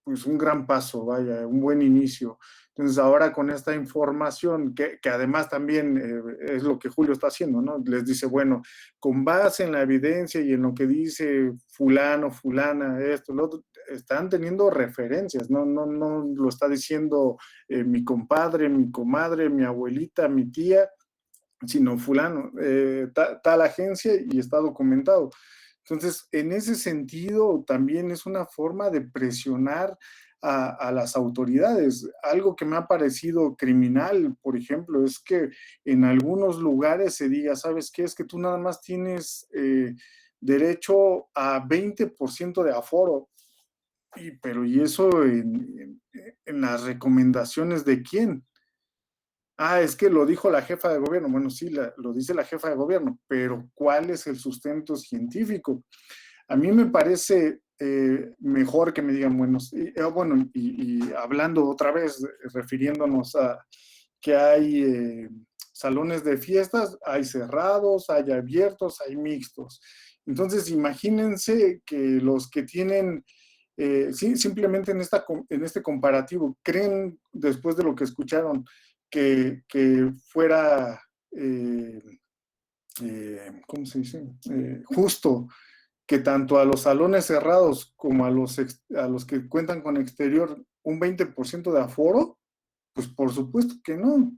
pues un gran paso, vaya, un buen inicio. Entonces ahora con esta información, que además también es lo que Julio está haciendo, ¿no? Les dice, bueno, con base en la evidencia y en lo que dice fulano, fulana, esto, lo otro, están teniendo referencias, no lo está diciendo mi compadre, mi comadre, mi abuelita, mi tía, sino fulano, tal agencia y está documentado. Entonces, en ese sentido, también es una forma de presionar a las autoridades. Algo que me ha parecido criminal, por ejemplo, es que en algunos lugares se diga, ¿sabes qué? Es que tú nada más tienes derecho a 20% de aforo. Pero ¿y eso en las recomendaciones de quién? Es que lo dijo la jefa de gobierno. Bueno, sí, lo dice la jefa de gobierno, pero ¿cuál es el sustento científico? A mí me parece mejor que me digan, bueno, y hablando otra vez, refiriéndonos a que hay salones de fiestas, hay cerrados, hay abiertos, hay mixtos. Entonces, imagínense que los que tienen, simplemente en este comparativo, creen, después de lo que escucharon, que fuera, ¿cómo se dice? Justo que tanto a los salones cerrados como a los que cuentan con exterior un 20% de aforo, pues por supuesto que no,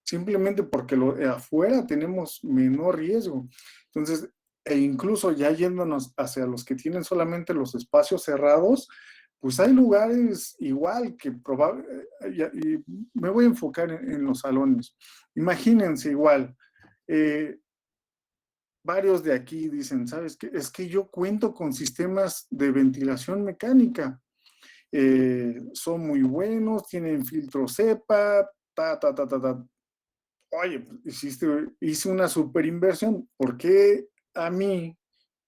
simplemente porque afuera tenemos menor riesgo. Entonces, e incluso ya yéndonos hacia los que tienen solamente los espacios cerrados, pues hay lugares igual que y me voy a enfocar en los salones. Imagínense igual, varios de aquí dicen, ¿sabes qué? Es que yo cuento con sistemas de ventilación mecánica. Son muy buenos, tienen filtro CEPA, Oye, hice una super inversión. ¿Por qué a mí,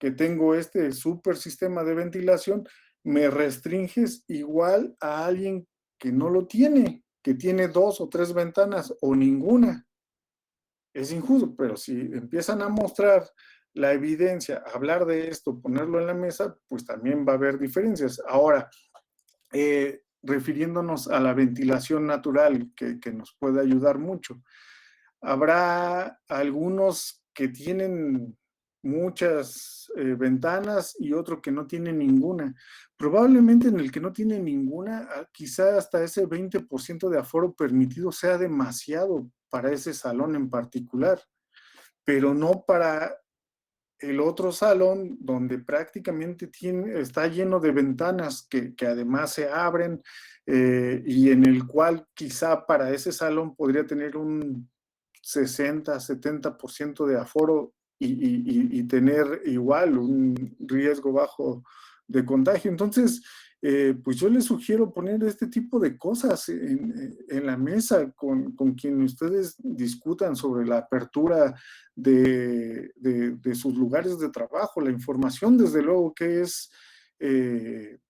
que tengo este súper sistema de ventilación, me restringes igual a alguien que no lo tiene, que tiene 2 o 3 ventanas o ninguna. Es injusto, pero si empiezan a mostrar la evidencia, hablar de esto, ponerlo en la mesa, pues también va a haber diferencias. Ahora, refiriéndonos a la ventilación natural, que nos puede ayudar mucho, habrá algunos que tienen muchas ventanas y otro que no tiene ninguna. Probablemente en el que no tiene ninguna, quizá hasta ese 20% de aforo permitido sea demasiado para ese salón en particular, pero no para el otro salón donde prácticamente está lleno de ventanas que además se abren y en el cual quizá para ese salón podría tener un 60-70% de aforo y tener igual un riesgo bajo de contagio. Entonces, pues yo les sugiero poner este tipo de cosas en la mesa con quien ustedes discutan sobre la apertura de sus lugares de trabajo. La información, desde luego, que es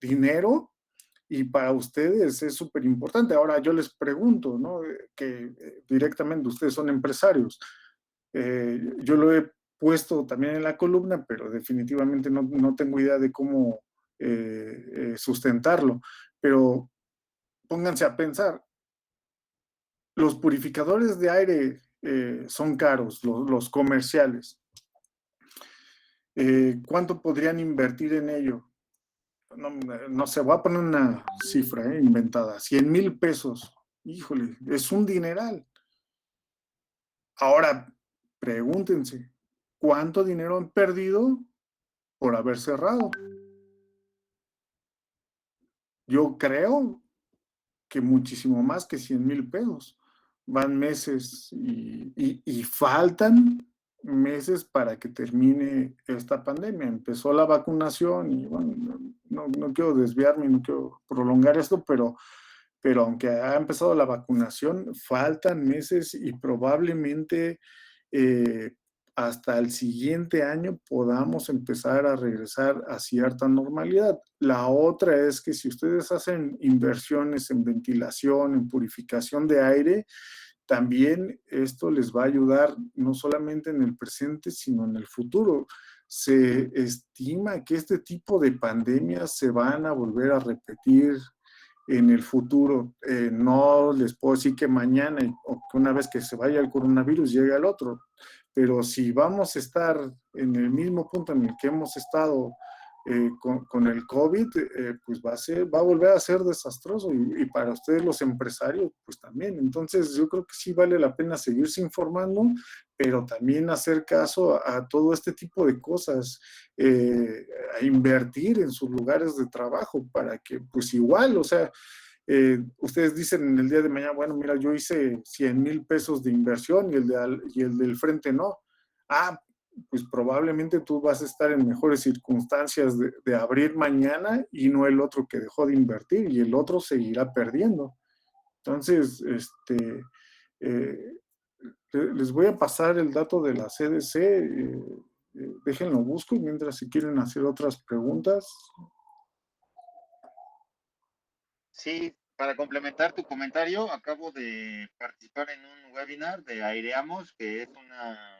dinero y para ustedes es súper importante. Ahora yo les pregunto, ¿no? Que directamente ustedes son empresarios. Yo lo he puesto también en la columna, pero definitivamente no tengo idea de cómo sustentarlo. Pero pónganse a pensar, los purificadores de aire son caros, los comerciales. ¿Cuánto podrían invertir en ello? No sé, voy a poner una cifra inventada, 100,000 pesos. Híjole, es un dineral. Ahora, pregúntense, ¿cuánto dinero han perdido por haber cerrado? Yo creo que muchísimo más que 100,000 pesos. Van meses y faltan meses para que termine esta pandemia. Empezó la vacunación y bueno, no quiero desviarme, no quiero prolongar esto, pero aunque ha empezado la vacunación, faltan meses y probablemente eh, hasta el siguiente año podamos empezar a regresar a cierta normalidad. La otra es que si ustedes hacen inversiones en ventilación, en purificación de aire, también esto les va a ayudar no solamente en el presente, sino en el futuro. Se estima que este tipo de pandemias se van a volver a repetir en el futuro. No les puedo decir que mañana o que una vez que se vaya el coronavirus llegue al otro, pero si vamos a estar en el mismo punto en el que hemos estado con el COVID, pues va a volver a ser desastroso y para ustedes los empresarios, pues también. Entonces yo creo que sí vale la pena seguirse informando, pero también hacer caso a todo este tipo de cosas, a invertir en sus lugares de trabajo para que pues igual, o sea, ustedes dicen en el día de mañana, bueno, mira, yo hice 100,000 pesos de inversión y el del frente no. Ah, pues probablemente tú vas a estar en mejores circunstancias de abrir mañana y no el otro que dejó de invertir y el otro seguirá perdiendo. Entonces, eh, les voy a pasar el dato de la CDC, déjenlo busco mientras si quieren hacer otras preguntas. Sí, para complementar tu comentario, acabo de participar en un webinar de Aireamos, que es una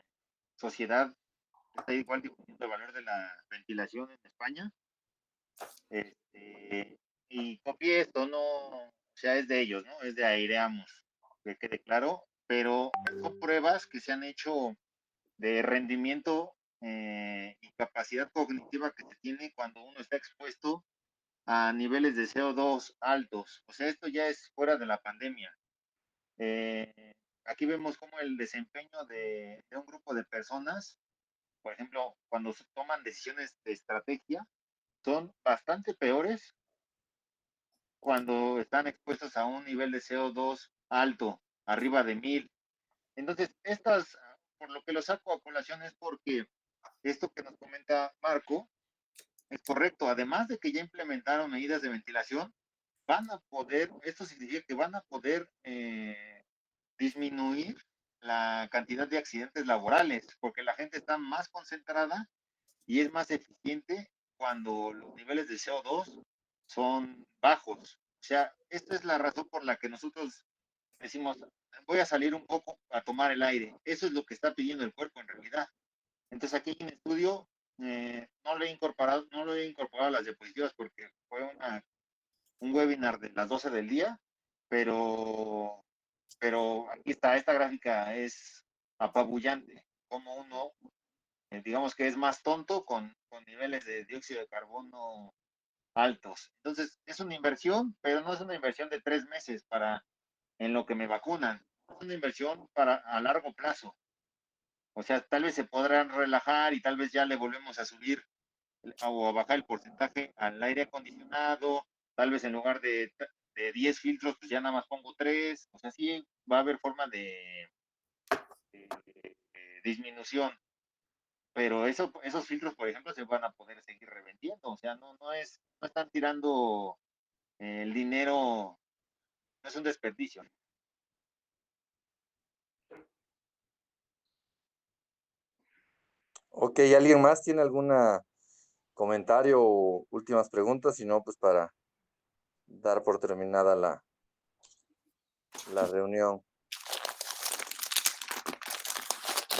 sociedad que está igual difundiendo el valor de la ventilación en España. Y copié esto, no, o sea, es de ellos, ¿no? Es de Aireamos, que quede claro, pero son pruebas que se han hecho de rendimiento y capacidad cognitiva que se tiene cuando uno está expuesto a niveles de CO2 altos. O sea, esto ya es fuera de la pandemia. Aquí vemos cómo el desempeño de un grupo de personas, por ejemplo, cuando se toman decisiones de estrategia, son bastante peores cuando están expuestos a un nivel de CO2 alto, arriba de 1000. Entonces, por lo que lo saco a colación es porque esto que nos comenta Marco es correcto. Además de que ya implementaron medidas de ventilación, esto significa que van a poder disminuir la cantidad de accidentes laborales, porque la gente está más concentrada y es más eficiente cuando los niveles de CO2 son bajos. O sea, esta es la razón por la que nosotros decimos, voy a salir un poco a tomar el aire. Eso es lo que está pidiendo el cuerpo en realidad. Entonces aquí en estudio no lo he incorporado a las diapositivas porque fue un webinar de las 12 del día, pero aquí está, esta gráfica es apabullante, como uno, digamos que es más tonto con niveles de dióxido de carbono altos. Entonces, es una inversión, pero no es una inversión de 3 meses en lo que me vacunan. Es una inversión a largo plazo. O sea, tal vez se podrán relajar y tal vez ya le volvemos a subir o a bajar el porcentaje al aire acondicionado, tal vez en lugar de 10 filtros, pues ya nada más pongo 3, o sea, sí va a haber forma de disminución, pero esos filtros, por ejemplo, se van a poder seguir revendiendo, o sea, no están tirando el dinero, no es un desperdicio. Ok, ¿alguien más tiene alguna comentario o últimas preguntas? Si no, pues para dar por terminada la reunión.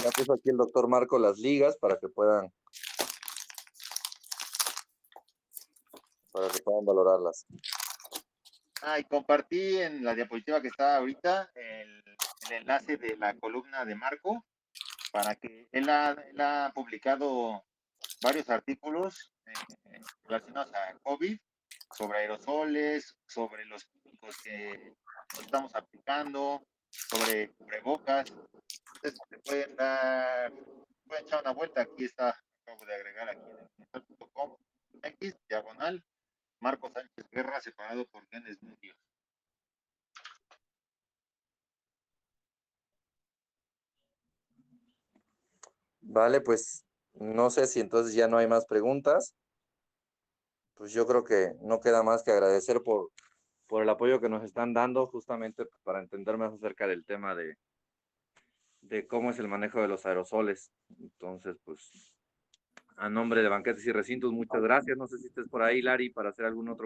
Ya puso aquí el doctor Marco las ligas para que puedan valorarlas. Y compartí en la diapositiva que está ahorita el enlace de la columna de Marco para que él ha publicado varios artículos relacionados a COVID, sobre aerosoles, sobre los químicos que nos estamos aplicando, sobre cubrebocas. Entonces, pueden echar una vuelta. Aquí está, acabo de agregar aquí en el X, diagonal, Marco Sánchez Guerra, separado por genes medios. Vale, pues no sé si entonces ya no hay más preguntas. Pues yo creo que no queda más que agradecer por el apoyo que nos están dando justamente para entender más acerca del tema de cómo es el manejo de los aerosoles. Entonces, pues, a nombre de Banquetes y Recintos, muchas gracias. No sé si estés por ahí, Lari, para hacer algún otro